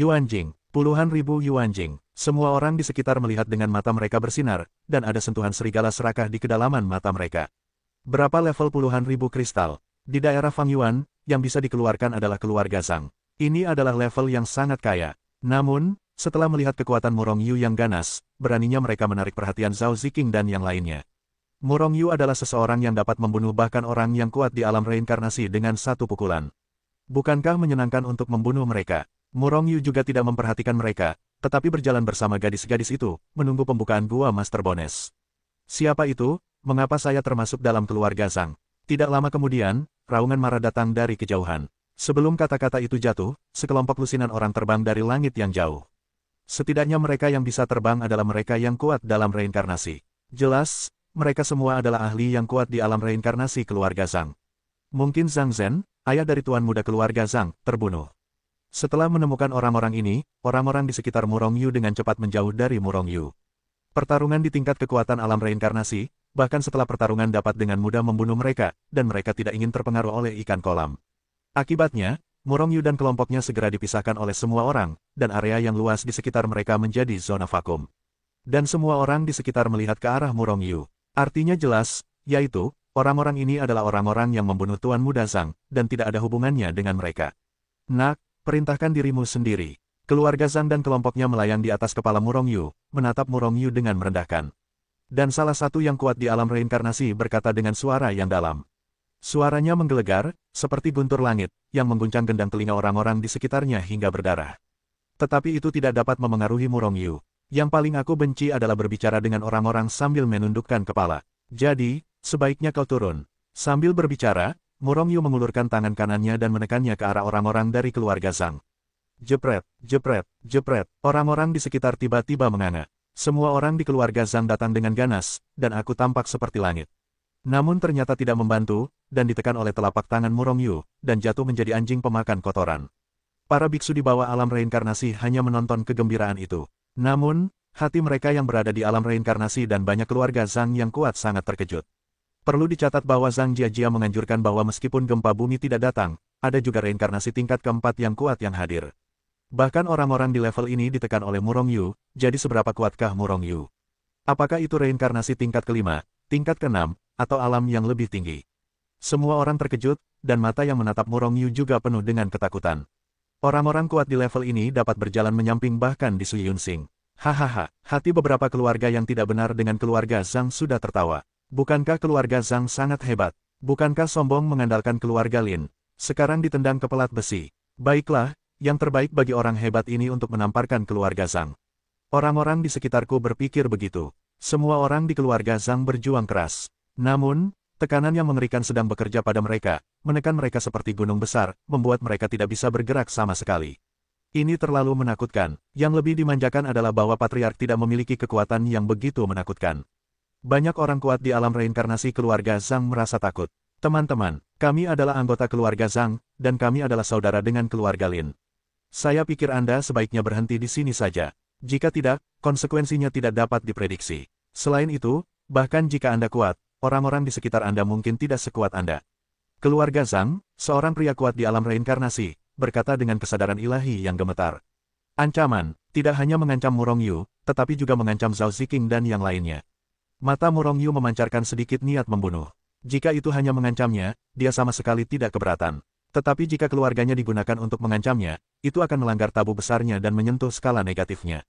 Yuanjing, puluhan ribu Yuanjing. Semua orang di sekitar melihat dengan mata mereka bersinar, dan ada sentuhan serigala serakah di kedalaman mata mereka. Berapa level puluhan ribu kristal? Di daerah Fang Yuan, yang bisa dikeluarkan adalah keluarga Zhang. Ini adalah level yang sangat kaya. Namun, setelah melihat kekuatan Murong Yu yang ganas, beraninya mereka menarik perhatian Zhao Ziqing dan yang lainnya. Murong Yu adalah seseorang yang dapat membunuh bahkan orang yang kuat di alam reinkarnasi dengan satu pukulan. Bukankah menyenangkan untuk membunuh mereka? Murong Yu juga tidak memperhatikan mereka, tetapi berjalan bersama gadis-gadis itu, menunggu pembukaan gua Master Bones. Siapa itu? Mengapa saya termasuk dalam keluarga Zhang? Tidak lama kemudian, raungan marah datang dari kejauhan. Sebelum kata-kata itu jatuh, sekelompok lusinan orang terbang dari langit yang jauh. Setidaknya mereka yang bisa terbang adalah mereka yang kuat dalam reinkarnasi. Jelas, mereka semua adalah ahli yang kuat di alam reinkarnasi keluarga Zhang. Mungkin Zhang Zhen, ayah dari tuan muda keluarga Zhang, terbunuh. Setelah menemukan orang-orang ini, orang-orang di sekitar Murong Yu dengan cepat menjauh dari Murong Yu. Pertarungan di tingkat kekuatan alam reinkarnasi, bahkan setelah pertarungan dapat dengan mudah membunuh mereka, dan mereka tidak ingin terpengaruh oleh ikan kolam. Akibatnya, Murong Yu dan kelompoknya segera dipisahkan oleh semua orang, dan area yang luas di sekitar mereka menjadi zona vakum. Dan semua orang di sekitar melihat ke arah Murong Yu. Artinya jelas, yaitu, orang-orang ini adalah orang-orang yang membunuh Tuan Muda Zhang, dan tidak ada hubungannya dengan mereka. Nak, perintahkan dirimu sendiri. Keluarga Zhang dan kelompoknya melayang di atas kepala Murong Yu, menatap Murong Yu dengan merendahkan. Dan salah satu yang kuat di alam reinkarnasi berkata dengan suara yang dalam. Suaranya menggelegar, seperti guntur langit, yang mengguncang gendang telinga orang-orang di sekitarnya hingga berdarah. Tetapi itu tidak dapat memengaruhi Murong Yu. Yang paling aku benci adalah berbicara dengan orang-orang sambil menundukkan kepala. Jadi, sebaiknya kau turun. Sambil berbicara, Murong Yu mengulurkan tangan kanannya dan menekannya ke arah orang-orang dari keluarga Zhang. Jepret, jepret, jepret, orang-orang di sekitar tiba-tiba menganga. Semua orang di keluarga Zhang datang dengan ganas, dan aku tampak seperti langit. Namun ternyata tidak membantu, dan ditekan oleh telapak tangan Murong Yu, dan jatuh menjadi anjing pemakan kotoran. Para biksu di bawah alam reinkarnasi hanya menonton kegembiraan itu. Namun, hati mereka yang berada di alam reinkarnasi dan banyak keluarga Zhang yang kuat sangat terkejut. Perlu dicatat bahwa Zhang Jiajia menganjurkan bahwa meskipun gempa bumi tidak datang, ada juga reinkarnasi tingkat keempat yang kuat yang hadir. Bahkan orang-orang di level ini ditekan oleh Murong Yu, jadi seberapa kuatkah Murong Yu? Apakah itu reinkarnasi tingkat kelima, tingkat keenam, atau alam yang lebih tinggi? Semua orang terkejut, dan mata yang menatap Murong Yu juga penuh dengan ketakutan. Orang-orang kuat di level ini dapat berjalan menyamping bahkan di Su Yunsing. Hahaha, hati beberapa keluarga yang tidak benar dengan keluarga Zhang sudah tertawa. Bukankah keluarga Zhang sangat hebat? Bukankah sombong mengandalkan keluarga Lin? Sekarang ditendang ke pelat besi. Baiklah, yang terbaik bagi orang hebat ini untuk menamparkan keluarga Zhang. Orang-orang di sekitarku berpikir begitu. Semua orang di keluarga Zhang berjuang keras. Namun, tekanan yang mengerikan sedang bekerja pada mereka, menekan mereka seperti gunung besar, membuat mereka tidak bisa bergerak sama sekali. Ini terlalu menakutkan. Yang lebih dimanjakan adalah bahwa Patriark tidak memiliki kekuatan yang begitu menakutkan. Banyak orang kuat di alam reinkarnasi keluarga Zhang merasa takut. Teman-teman, kami adalah anggota keluarga Zhang, dan kami adalah saudara dengan keluarga Lin. Saya pikir Anda sebaiknya berhenti di sini saja. Jika tidak, konsekuensinya tidak dapat diprediksi. Selain itu, bahkan jika Anda kuat, orang-orang di sekitar Anda mungkin tidak sekuat Anda. Keluarga Zhang, seorang pria kuat di alam reinkarnasi, berkata dengan kesadaran ilahi yang gemetar. Ancaman, tidak hanya mengancam Murong Yu, tetapi juga mengancam Zhao Ziqing dan yang lainnya. Mata Murong Yu memancarkan sedikit niat membunuh. Jika itu hanya mengancamnya, dia sama sekali tidak keberatan. Tetapi jika keluarganya digunakan untuk mengancamnya, itu akan melanggar tabu besarnya dan menyentuh skala negatifnya.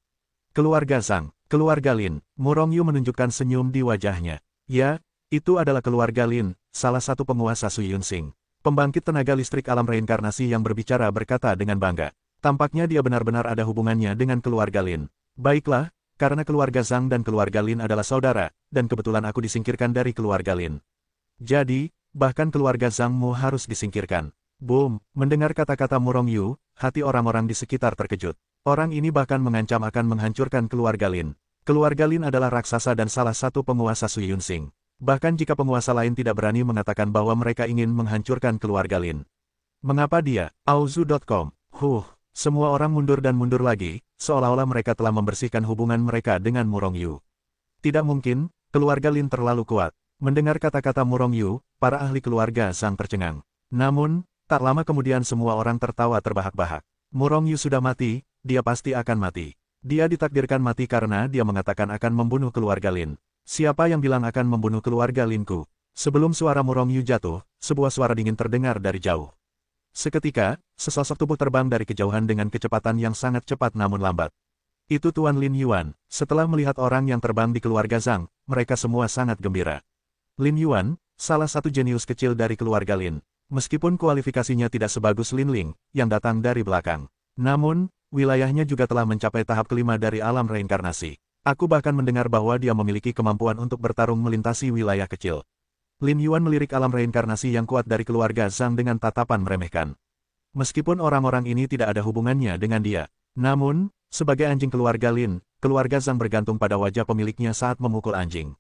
Keluarga Zhang, keluarga Lin, Murong Yu menunjukkan senyum di wajahnya. Ya, itu adalah keluarga Lin, salah satu penguasa Su Yunsing. Pembangkit tenaga listrik alam reinkarnasi yang berbicara berkata dengan bangga. Tampaknya dia benar-benar ada hubungannya dengan keluarga Lin. Baiklah, karena keluarga Zhang dan keluarga Lin adalah saudara, dan kebetulan aku disingkirkan dari keluarga Lin. Jadi, bahkan keluarga Zhangmu harus disingkirkan. Boom, mendengar kata-kata Murong Yu, hati orang-orang di sekitar terkejut. Orang ini bahkan mengancam akan menghancurkan keluarga Lin. Keluarga Lin adalah raksasa dan salah satu penguasa Su Yunsing. Bahkan jika penguasa lain tidak berani mengatakan bahwa mereka ingin menghancurkan keluarga Lin. Mengapa dia? Auzu.com. Semua orang mundur dan mundur lagi, seolah-olah mereka telah membersihkan hubungan mereka dengan Murong Yu. Tidak mungkin, keluarga Lin terlalu kuat. Mendengar kata-kata Murong Yu, para ahli keluarga Zhang tercengang. Namun, tak lama kemudian semua orang tertawa terbahak-bahak. Murong Yu sudah mati, dia pasti akan mati. Dia ditakdirkan mati karena dia mengatakan akan membunuh keluarga Lin. Siapa yang bilang akan membunuh keluarga Linku? Sebelum suara Murongyu jatuh, sebuah suara dingin terdengar dari jauh. Seketika, sesosok tubuh terbang dari kejauhan dengan kecepatan yang sangat cepat namun lambat. Itu Tuan Lin Yuan. Setelah melihat orang yang terbang di keluarga Zhang, mereka semua sangat gembira. Lin Yuan, salah satu jenius kecil dari keluarga Lin. Meskipun kualifikasinya tidak sebagus Lin Ling, yang datang dari belakang. Namun, wilayahnya juga telah mencapai tahap kelima dari alam reinkarnasi. Aku bahkan mendengar bahwa dia memiliki kemampuan untuk bertarung melintasi wilayah kecil. Lin Yuan melirik alam reinkarnasi yang kuat dari keluarga Zhang dengan tatapan meremehkan. Meskipun orang-orang ini tidak ada hubungannya dengan dia. Namun, sebagai anjing keluarga Lin, keluarga Zhang bergantung pada wajah pemiliknya saat memukul anjing.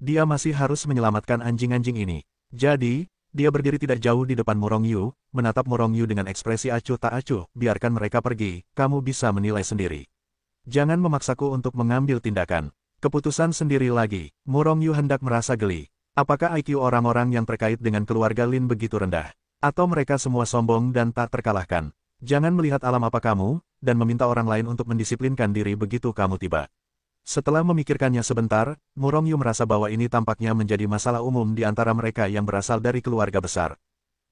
Dia masih harus menyelamatkan anjing-anjing ini. Jadi, dia berdiri tidak jauh di depan Murongyu, menatap Murongyu dengan ekspresi acuh tak acuh, biarkan mereka pergi, kamu bisa menilai sendiri. Jangan memaksaku untuk mengambil tindakan. Keputusan sendiri lagi, Murongyu hendak merasa geli. Apakah IQ orang-orang yang terkait dengan keluarga Lin begitu rendah? Atau mereka semua sombong dan tak terkalahkan? Jangan melihat alam apa kamu, dan meminta orang lain untuk mendisiplinkan diri begitu kamu tiba. Setelah memikirkannya sebentar, Murongyu merasa bahwa ini tampaknya menjadi masalah umum di antara mereka yang berasal dari keluarga besar.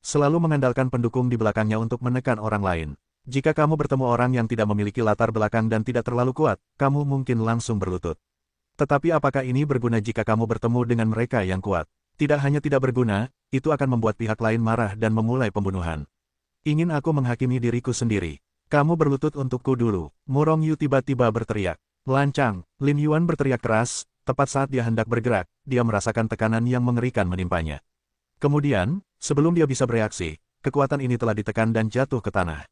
Selalu mengandalkan pendukung di belakangnya untuk menekan orang lain. Jika kamu bertemu orang yang tidak memiliki latar belakang dan tidak terlalu kuat, kamu mungkin langsung berlutut. Tetapi apakah ini berguna jika kamu bertemu dengan mereka yang kuat? Tidak hanya tidak berguna, itu akan membuat pihak lain marah dan memulai pembunuhan. Ingin aku menghakimi diriku sendiri. Kamu berlutut untukku dulu. Murongyu tiba-tiba berteriak. Lancang, Lin Yuan berteriak keras, tepat saat dia hendak bergerak, dia merasakan tekanan yang mengerikan menimpanya. Kemudian, sebelum dia bisa bereaksi, kekuatan ini telah ditekan dan jatuh ke tanah.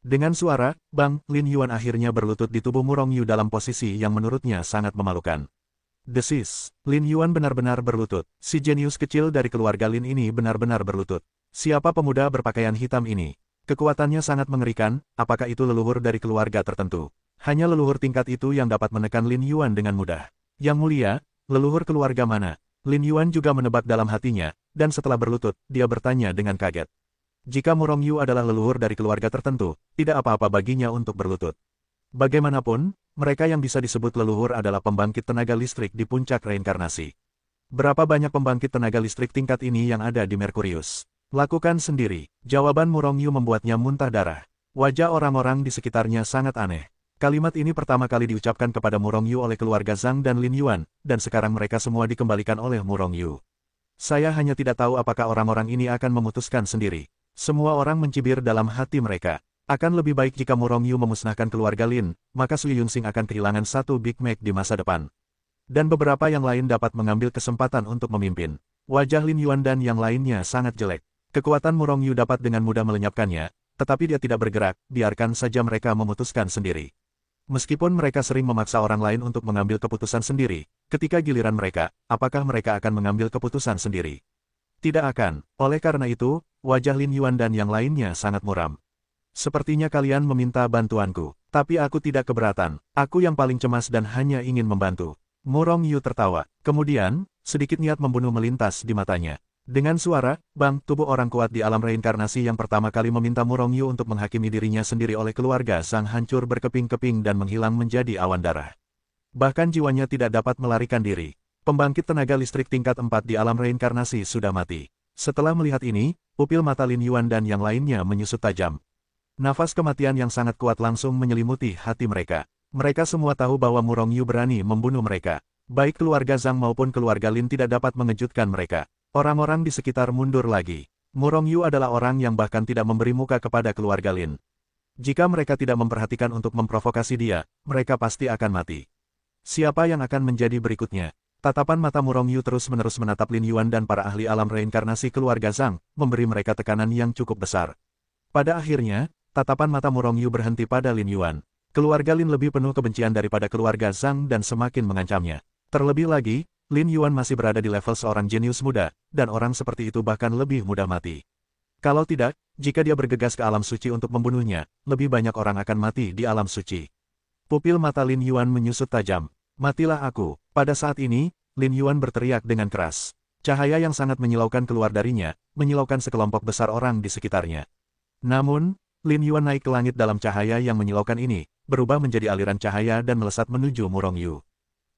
Dengan suara, bang, Lin Yuan akhirnya berlutut di tubuh Murongyu dalam posisi yang menurutnya sangat memalukan. Desis, Lin Yuan benar-benar berlutut. Si jenius kecil dari keluarga Lin ini benar-benar berlutut. Siapa pemuda berpakaian hitam ini? Kekuatannya sangat mengerikan, apakah itu leluhur dari keluarga tertentu? Hanya leluhur tingkat itu yang dapat menekan Lin Yuan dengan mudah. Yang mulia, leluhur keluarga mana? Lin Yuan juga menebak dalam hatinya, dan setelah berlutut, dia bertanya dengan kaget. Jika Murongyu adalah leluhur dari keluarga tertentu, tidak apa-apa baginya untuk berlutut. Bagaimanapun, mereka yang bisa disebut leluhur adalah pembangkit tenaga listrik di puncak reinkarnasi. Berapa banyak pembangkit tenaga listrik tingkat ini yang ada di Merkurius? Lakukan sendiri. Jawaban Murongyu membuatnya muntah darah. Wajah orang-orang di sekitarnya sangat aneh. Kalimat ini pertama kali diucapkan kepada Murongyu oleh keluarga Zhang dan Lin Yuan, dan sekarang mereka semua dikembalikan oleh Murongyu. Saya hanya tidak tahu apakah orang-orang ini akan memutuskan sendiri. Semua orang mencibir dalam hati mereka. Akan lebih baik jika Murongyu memusnahkan keluarga Lin, maka Sui Yunsing akan kehilangan satu Big Mac di masa depan. Dan beberapa yang lain dapat mengambil kesempatan untuk memimpin. Wajah Lin Yuan dan yang lainnya sangat jelek. Kekuatan Murongyu dapat dengan mudah melenyapkannya, tetapi dia tidak bergerak, biarkan saja mereka memutuskan sendiri. Meskipun mereka sering memaksa orang lain untuk mengambil keputusan sendiri, ketika giliran mereka, apakah mereka akan mengambil keputusan sendiri? Tidak akan. Oleh karena itu, wajah Lin Yuan dan yang lainnya sangat muram. Sepertinya kalian meminta bantuanku, tapi aku tidak keberatan. Aku yang paling cemas dan hanya ingin membantu. Murongyu tertawa. Kemudian, sedikit niat membunuh melintas di matanya. Dengan suara, bang, tubuh orang kuat di alam reinkarnasi yang pertama kali meminta Murongyu untuk menghakimi dirinya sendiri oleh keluarga Zhang hancur berkeping-keping dan menghilang menjadi awan darah. Bahkan jiwanya tidak dapat melarikan diri. Pembangkit tenaga listrik tingkat 4 di alam reinkarnasi sudah mati. Setelah melihat ini, pupil mata Lin Yuan dan yang lainnya menyusut tajam. Nafas kematian yang sangat kuat langsung menyelimuti hati mereka. Mereka semua tahu bahwa Murongyu berani membunuh mereka. Baik keluarga Zhang maupun keluarga Lin tidak dapat mengejutkan mereka. Orang-orang di sekitar mundur lagi. Murongyu adalah orang yang bahkan tidak memberi muka kepada keluarga Lin. Jika mereka tidak memperhatikan untuk memprovokasi dia, mereka pasti akan mati. Siapa yang akan menjadi berikutnya? Tatapan mata Murongyu terus-menerus menatap Lin Yuan dan para ahli alam reinkarnasi keluarga Zhang, memberi mereka tekanan yang cukup besar. Pada akhirnya, tatapan mata Murongyu berhenti pada Lin Yuan. Keluarga Lin lebih penuh kebencian daripada keluarga Zhang dan semakin mengancamnya. Terlebih lagi, Lin Yuan masih berada di level seorang jenius muda, dan orang seperti itu bahkan lebih mudah mati. Kalau tidak, jika dia bergegas ke alam suci untuk membunuhnya, lebih banyak orang akan mati di alam suci. Pupil mata Lin Yuan menyusut tajam. Matilah aku. Pada saat ini, Lin Yuan berteriak dengan keras. Cahaya yang sangat menyilaukan keluar darinya, menyilaukan sekelompok besar orang di sekitarnya. Namun, Lin Yuan naik ke langit dalam cahaya yang menyilaukan ini, berubah menjadi aliran cahaya dan melesat menuju Murong Yu.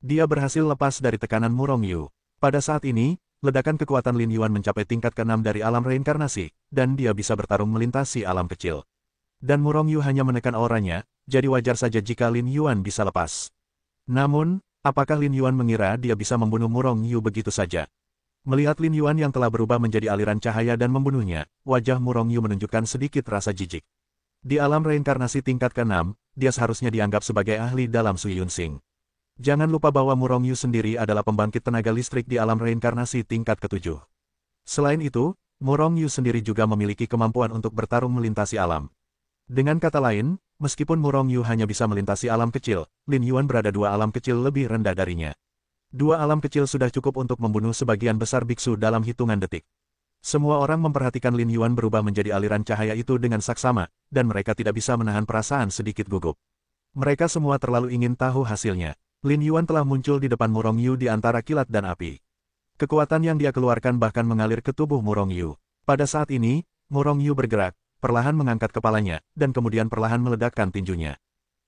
Dia berhasil lepas dari tekanan Murong Yu. Pada saat ini, ledakan kekuatan Lin Yuan mencapai tingkat ke-6 dari alam reinkarnasi, dan dia bisa bertarung melintasi alam kecil. Dan Murong Yu hanya menekan auranya, jadi wajar saja jika Lin Yuan bisa lepas. Namun, apakah Lin Yuan mengira dia bisa membunuh Murong Yu begitu saja? Melihat Lin Yuan yang telah berubah menjadi aliran cahaya dan membunuhnya, wajah Murong Yu menunjukkan sedikit rasa jijik. Di alam reinkarnasi tingkat ke-6, dia seharusnya dianggap sebagai ahli dalam Sui Yunsing. Jangan lupa bahwa Murong Yu sendiri adalah pembangkit tenaga listrik di alam reinkarnasi tingkat ke-7. Selain itu, Murong Yu sendiri juga memiliki kemampuan untuk bertarung melintasi alam. Dengan kata lain, meskipun Murong Yu hanya bisa melintasi alam kecil, Lin Yuan berada 2 alam kecil lebih rendah darinya. 2 alam kecil sudah cukup untuk membunuh sebagian besar biksu dalam hitungan detik. Semua orang memperhatikan Lin Yuan berubah menjadi aliran cahaya itu dengan saksama, dan mereka tidak bisa menahan perasaan sedikit gugup. Mereka semua terlalu ingin tahu hasilnya. Lin Yuan telah muncul di depan Murong Yu di antara kilat dan api. Kekuatan yang dia keluarkan bahkan mengalir ke tubuh Murong Yu. Pada saat ini, Murong Yu bergerak, perlahan mengangkat kepalanya, dan kemudian perlahan meledakkan tinjunya.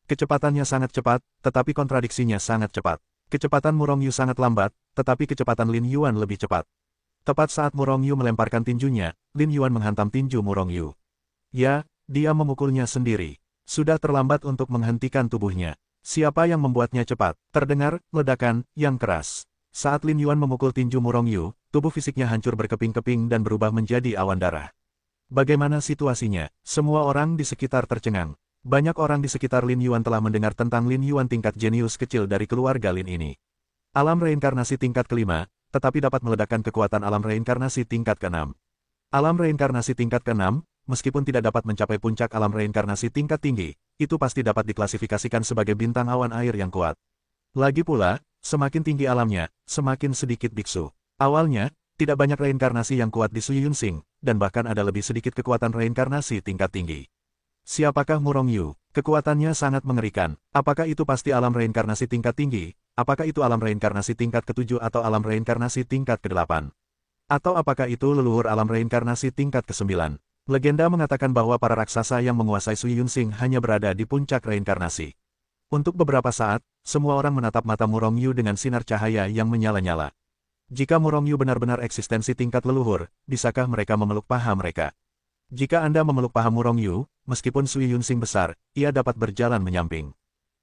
Kecepatannya sangat cepat, tetapi kontradiksinya sangat cepat. Kecepatan Murong Yu sangat lambat, tetapi kecepatan Lin Yuan lebih cepat. Tepat saat Murong Yu melemparkan tinjunya, Lin Yuan menghantam tinju Murong Yu. Ya, dia memukulnya sendiri. Sudah terlambat untuk menghentikan tubuhnya. Siapa yang membuatnya cepat? Terdengar ledakan yang keras. Saat Lin Yuan memukul tinju Murong Yu, tubuh fisiknya hancur berkeping-keping dan berubah menjadi awan darah. Bagaimana situasinya? Semua orang di sekitar tercengang. Banyak orang di sekitar Lin Yuan telah mendengar tentang Lin Yuan tingkat jenius kecil dari keluarga Lin ini. Alam reinkarnasi tingkat ke-5, tetapi dapat meledakkan kekuatan alam reinkarnasi tingkat ke-6. Alam reinkarnasi tingkat ke-6, meskipun tidak dapat mencapai puncak alam reinkarnasi tingkat tinggi, itu pasti dapat diklasifikasikan sebagai bintang awan air yang kuat. Lagi pula, semakin tinggi alamnya, semakin sedikit biksu. Awalnya, tidak banyak reinkarnasi yang kuat di Sui Yunsing, dan bahkan ada lebih sedikit kekuatan reinkarnasi tingkat tinggi. Siapakah Murong Yu? Kekuatannya sangat mengerikan. Apakah itu pasti alam reinkarnasi tingkat tinggi? Apakah itu alam reinkarnasi tingkat ke-7 atau alam reinkarnasi tingkat ke-8? Atau apakah itu leluhur alam reinkarnasi tingkat ke-9? Legenda mengatakan bahwa para raksasa yang menguasai Sui Yunsing hanya berada di puncak reinkarnasi. Untuk beberapa saat, semua orang menatap mata Murong Yu dengan sinar cahaya yang menyala-nyala. Jika Murong Yu benar-benar eksistensi tingkat leluhur, bisakah mereka memeluk paha mereka? Jika Anda memeluk paha Murong Yu, meskipun Sui Yunsing besar, ia dapat berjalan menyamping.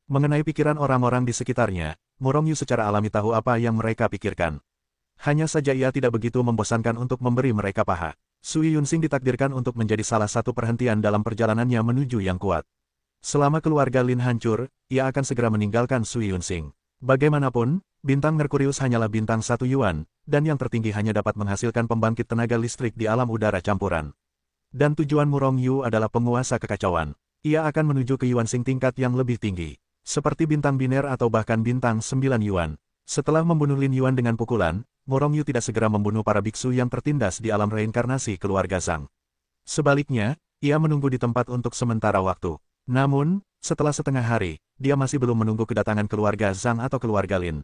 Mengenai pikiran orang-orang di sekitarnya, Murong Yu secara alami tahu apa yang mereka pikirkan. Hanya saja ia tidak begitu membosankan untuk memberi mereka paha. Sui Yunsing ditakdirkan untuk menjadi salah satu perhentian dalam perjalanannya menuju yang kuat. Selama keluarga Lin hancur, ia akan segera meninggalkan Sui Yunsing. Bagaimanapun, bintang Merkurius hanyalah bintang 1 Yuan, dan yang tertinggi hanya dapat menghasilkan pembangkit tenaga listrik di alam udara campuran. Dan tujuan Murong Yu adalah penguasa kekacauan. Ia akan menuju ke Yuansing tingkat yang lebih tinggi, seperti bintang biner atau bahkan bintang 9 Yuan. Setelah membunuh Lin Yuan dengan pukulan, Murong Yu tidak segera membunuh para biksu yang tertindas di alam reinkarnasi keluarga Zhang. Sebaliknya, ia menunggu di tempat untuk sementara waktu. Namun, setelah setengah hari, dia masih belum menunggu kedatangan keluarga Zhang atau keluarga Lin.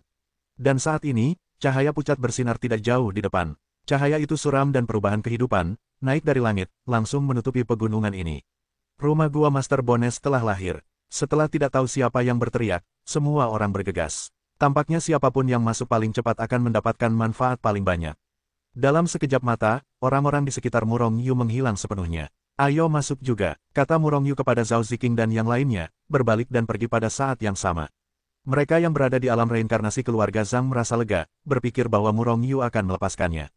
Dan saat ini, cahaya pucat bersinar tidak jauh di depan. Cahaya itu suram dan perubahan kehidupan, naik dari langit, langsung menutupi pegunungan ini. Rumah gua Master Bones telah lahir. Setelah tidak tahu siapa yang berteriak, semua orang bergegas. Tampaknya siapapun yang masuk paling cepat akan mendapatkan manfaat paling banyak. Dalam sekejap mata, orang-orang di sekitar Murong Yu menghilang sepenuhnya. Ayo masuk juga, kata Murong Yu kepada Zhao Ziqing dan yang lainnya, berbalik dan pergi pada saat yang sama. Mereka yang berada di alam reinkarnasi keluarga Zhang merasa lega, berpikir bahwa Murong Yu akan melepaskannya.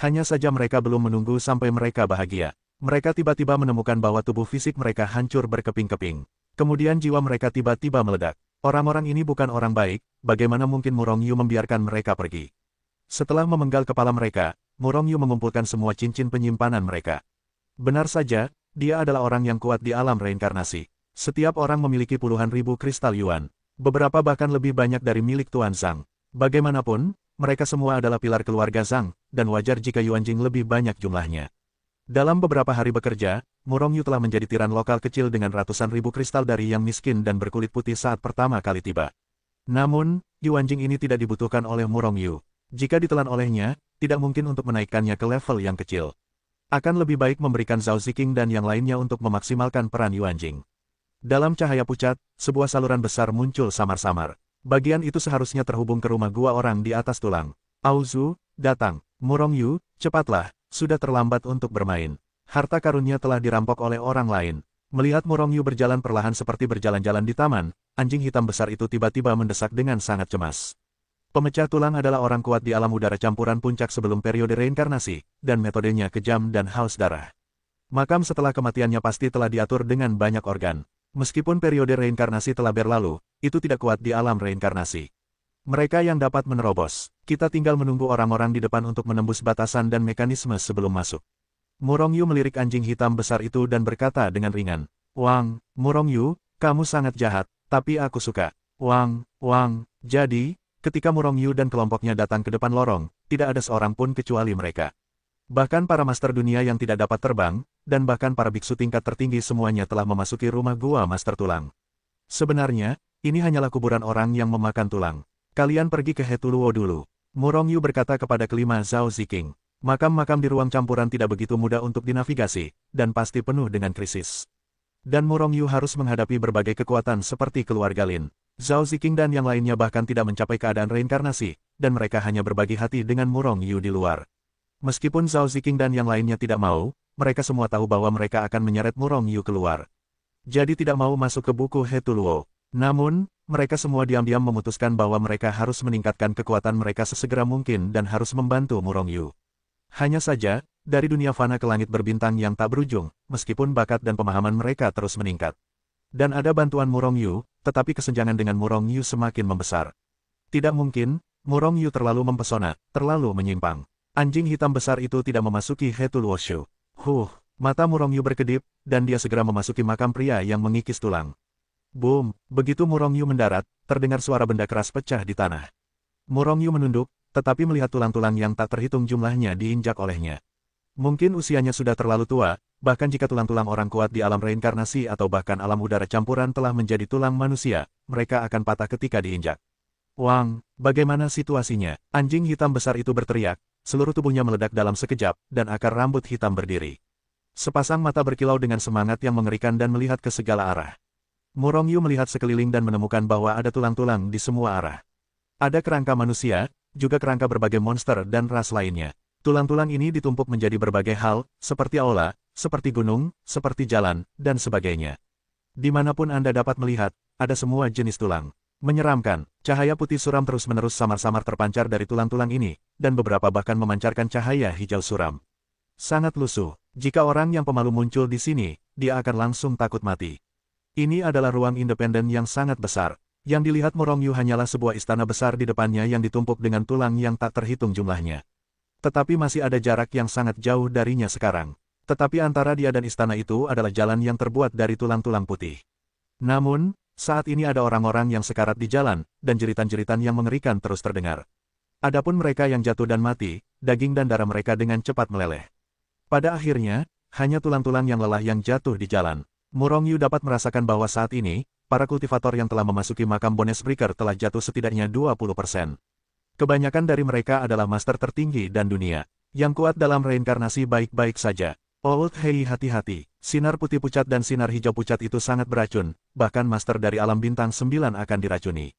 Hanya saja mereka belum menunggu sampai mereka bahagia. Mereka tiba-tiba menemukan bahwa tubuh fisik mereka hancur berkeping-keping. Kemudian jiwa mereka tiba-tiba meledak. Orang-orang ini bukan orang baik, bagaimana mungkin Murong Yu membiarkan mereka pergi? Setelah memenggal kepala mereka, Murong Yu mengumpulkan semua cincin penyimpanan mereka. Benar saja, dia adalah orang yang kuat di alam reinkarnasi. Setiap orang memiliki puluhan ribu kristal Yuan. Beberapa bahkan lebih banyak dari milik Tuan Zhang. Bagaimanapun, mereka semua adalah pilar keluarga Zhang, dan wajar jika Yuanjing lebih banyak jumlahnya. Dalam beberapa hari bekerja, Murong Yu telah menjadi tiran lokal kecil dengan ratusan ribu kristal dari yang miskin dan berkulit putih saat pertama kali tiba. Namun, Yuanjing ini tidak dibutuhkan oleh Murong Yu. Jika ditelan olehnya, tidak mungkin untuk menaikkannya ke level yang kecil. Akan lebih baik memberikan Zhao Ziqing dan yang lainnya untuk memaksimalkan peran Yuanjing. Dalam cahaya pucat, sebuah saluran besar muncul samar-samar. Bagian itu seharusnya terhubung ke rumah gua orang di atas tulang. Auzu, datang. Murong Yu, cepatlah, sudah terlambat untuk bermain. Harta karunnya telah dirampok oleh orang lain. Melihat Murong Yu berjalan perlahan seperti berjalan-jalan di taman, anjing hitam besar itu tiba-tiba mendesak dengan sangat cemas. Pemecah tulang adalah orang kuat di alam udara campuran puncak sebelum periode reinkarnasi, dan metodenya kejam dan haus darah. Makam setelah kematiannya pasti telah diatur dengan banyak organ. Meskipun periode reinkarnasi telah berlalu, itu tidak kuat di alam reinkarnasi. Mereka yang dapat menerobos, kita tinggal menunggu orang-orang di depan untuk menembus batasan dan mekanisme sebelum masuk. Murong Yu melirik anjing hitam besar itu dan berkata dengan ringan, Wang, Murong Yu, kamu sangat jahat, tapi aku suka. Wang, jadi, ketika Murong Yu dan kelompoknya datang ke depan lorong, tidak ada seorang pun kecuali mereka. Bahkan para master dunia yang tidak dapat terbang, dan bahkan para biksu tingkat tertinggi semuanya telah memasuki rumah gua master tulang. Sebenarnya, ini hanyalah kuburan orang yang memakan tulang. Kalian pergi ke Hetuluo dulu. Murong Yu berkata kepada kelima Zhao Ziking. Makam-makam di ruang campuran tidak begitu mudah untuk dinavigasi, dan pasti penuh dengan krisis. Dan Murong Yu harus menghadapi berbagai kekuatan seperti keluarga Lin. Zhao Ziking dan yang lainnya bahkan tidak mencapai keadaan reinkarnasi, dan mereka hanya berbagi hati dengan Murong Yu di luar. Meskipun Zhao Ziking dan yang lainnya tidak mau, mereka semua tahu bahwa mereka akan menyeret Murong Yu keluar. Jadi tidak mau masuk ke buku Hetuluo. Namun, mereka semua diam-diam memutuskan bahwa mereka harus meningkatkan kekuatan mereka sesegera mungkin dan harus membantu Murong Yu. Hanya saja, dari dunia fana ke langit berbintang yang tak berujung, meskipun bakat dan pemahaman mereka terus meningkat. Dan ada bantuan Murong Yu, tetapi kesenjangan dengan Murong Yu semakin membesar. Tidak mungkin, Murong Yu terlalu mempesona, terlalu menyimpang. Anjing hitam besar itu tidak memasuki Hetuluo Shu. Mata Murong Yu berkedip, dan dia segera memasuki makam pria yang mengikis tulang. Boom, begitu Murong Yu mendarat, terdengar suara benda keras pecah di tanah. Murong Yu menunduk, tetapi melihat tulang-tulang yang tak terhitung jumlahnya diinjak olehnya. Mungkin usianya sudah terlalu tua, bahkan jika tulang-tulang orang kuat di alam reinkarnasi atau bahkan alam udara campuran telah menjadi tulang manusia, mereka akan patah ketika diinjak. Wang, bagaimana situasinya? Anjing hitam besar itu berteriak, seluruh tubuhnya meledak dalam sekejap, dan akar rambut hitam berdiri. Sepasang mata berkilau dengan semangat yang mengerikan dan melihat ke segala arah. Murong Yu melihat sekeliling dan menemukan bahwa ada tulang-tulang di semua arah. Ada kerangka manusia, juga kerangka berbagai monster dan ras lainnya. Tulang-tulang ini ditumpuk menjadi berbagai hal, seperti aula, seperti gunung, seperti jalan, dan sebagainya. Dimanapun Anda dapat melihat, ada semua jenis tulang. Menyeramkan, cahaya putih suram terus-menerus samar-samar terpancar dari tulang-tulang ini, dan beberapa bahkan memancarkan cahaya hijau suram. Sangat lusuh, jika orang yang pemalu muncul di sini, dia akan langsung takut mati. Ini adalah ruang independen yang sangat besar. Yang dilihat Murong Yu hanyalah sebuah istana besar di depannya yang ditumpuk dengan tulang yang tak terhitung jumlahnya. Tetapi masih ada jarak yang sangat jauh darinya sekarang. Tetapi antara dia dan istana itu adalah jalan yang terbuat dari tulang-tulang putih. Namun, saat ini ada orang-orang yang sekarat di jalan, dan jeritan-jeritan yang mengerikan terus terdengar. Adapun mereka yang jatuh dan mati, daging dan darah mereka dengan cepat meleleh. Pada akhirnya, hanya tulang-tulang yang lelah yang jatuh di jalan. Murong Yu dapat merasakan bahwa saat ini, para kultivator yang telah memasuki makam Bonesbreaker telah jatuh setidaknya 20%. Kebanyakan dari mereka adalah master tertinggi dan dunia. Yang kuat dalam reinkarnasi baik-baik saja. Old Hei, hati-hati. Sinar putih pucat dan sinar hijau pucat itu sangat beracun, bahkan master dari alam bintang 9 akan diracuni.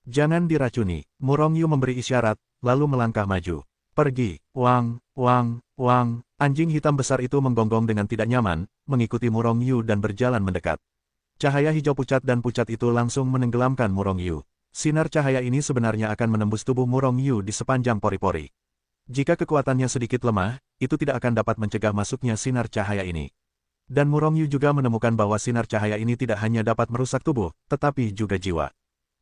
Jangan diracuni. Murong Yu memberi isyarat, lalu melangkah maju. Pergi. Wang. Anjing hitam besar itu menggonggong dengan tidak nyaman, mengikuti Murong Yu dan berjalan mendekat. Cahaya hijau pucat dan pucat itu langsung menenggelamkan Murong Yu. Sinar cahaya ini sebenarnya akan menembus tubuh Murong Yu di sepanjang pori-pori. Jika kekuatannya sedikit lemah, itu tidak akan dapat mencegah masuknya sinar cahaya ini. Dan Murong Yu juga menemukan bahwa sinar cahaya ini tidak hanya dapat merusak tubuh, tetapi juga jiwa.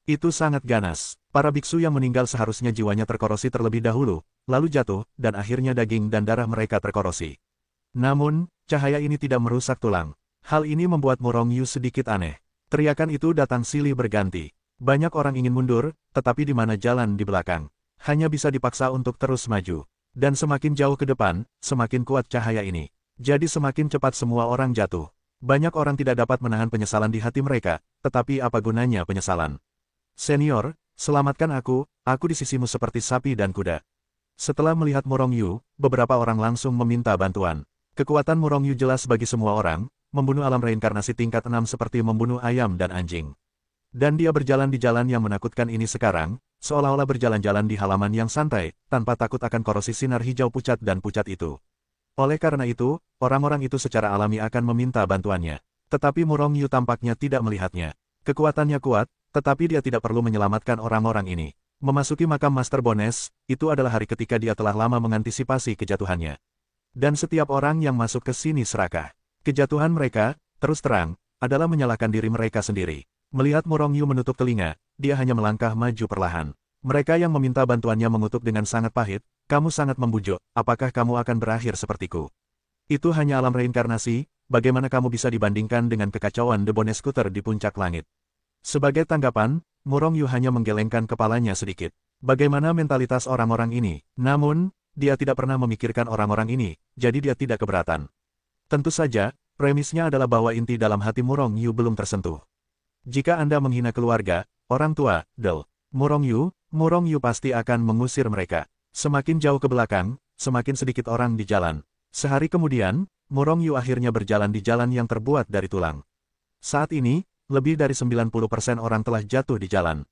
Itu sangat ganas. Para biksu yang meninggal seharusnya jiwanya terkorosi terlebih dahulu, lalu jatuh, dan akhirnya daging dan darah mereka terkorosi. Namun, cahaya ini tidak merusak tulang. Hal ini membuat Murong Yu sedikit aneh. Teriakan itu datang silih berganti. Banyak orang ingin mundur, tetapi di mana jalan di belakang. Hanya bisa dipaksa untuk terus maju. Dan semakin jauh ke depan, semakin kuat cahaya ini. Jadi semakin cepat semua orang jatuh. Banyak orang tidak dapat menahan penyesalan di hati mereka, tetapi apa gunanya penyesalan? Senior, selamatkan aku di sisimu seperti sapi dan kuda. Setelah melihat Murong Yu, beberapa orang langsung meminta bantuan. Kekuatan Murong Yu jelas bagi semua orang, membunuh alam reinkarnasi tingkat 6 seperti membunuh ayam dan anjing. Dan dia berjalan di jalan yang menakutkan ini sekarang, seolah-olah berjalan-jalan di halaman yang santai, tanpa takut akan korosi sinar hijau pucat dan pucat itu. Oleh karena itu, orang-orang itu secara alami akan meminta bantuannya. Tetapi Murong Yu tampaknya tidak melihatnya. Kekuatannya kuat, tetapi dia tidak perlu menyelamatkan orang-orang ini. Memasuki makam Master Bones, itu adalah hari ketika dia telah lama mengantisipasi kejatuhannya. Dan setiap orang yang masuk ke sini serakah. Kejatuhan mereka, terus terang, adalah menyalahkan diri mereka sendiri. Melihat Murong Yu menutup telinga, dia hanya melangkah maju perlahan. Mereka yang meminta bantuannya mengutuk dengan sangat pahit, "Kamu sangat membujuk, apakah kamu akan berakhir sepertiku? Itu hanya alam reinkarnasi, bagaimana kamu bisa dibandingkan dengan kekacauan The Bone Scooter di puncak langit?" Sebagai tanggapan, Murong Yu hanya menggelengkan kepalanya sedikit. Bagaimana mentalitas orang-orang ini? Namun, dia tidak pernah memikirkan orang-orang ini, jadi dia tidak keberatan. Tentu saja, premisnya adalah bahwa inti dalam hati Murong Yu belum tersentuh. Jika Anda menghina keluarga, orang tua, Murong Yu pasti akan mengusir mereka. Semakin jauh ke belakang, semakin sedikit orang di jalan. Sehari kemudian, Murong Yu akhirnya berjalan di jalan yang terbuat dari tulang. Saat ini, lebih dari 90% orang telah jatuh di jalan.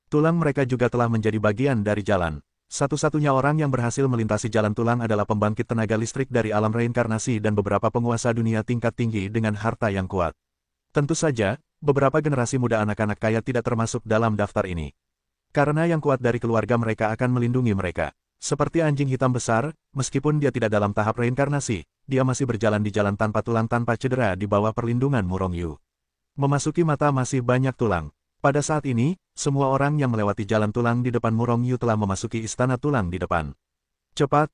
Tulang mereka juga telah menjadi bagian dari jalan. Satu-satunya orang yang berhasil melintasi jalan tulang adalah pembangkit tenaga listrik dari alam reinkarnasi dan beberapa penguasa dunia tingkat tinggi dengan harta yang kuat. Tentu saja, beberapa generasi muda anak-anak kaya tidak termasuk dalam daftar ini. Karena yang kuat dari keluarga mereka akan melindungi mereka. Seperti anjing hitam besar, meskipun dia tidak dalam tahap reinkarnasi, dia masih berjalan di jalan tanpa tulang tanpa cedera di bawah perlindungan Murong Yu. Memasuki mata masih banyak tulang. Pada saat ini, semua orang yang melewati jalan tulang di depan Murong Yu telah memasuki istana tulang di depan. Cepat,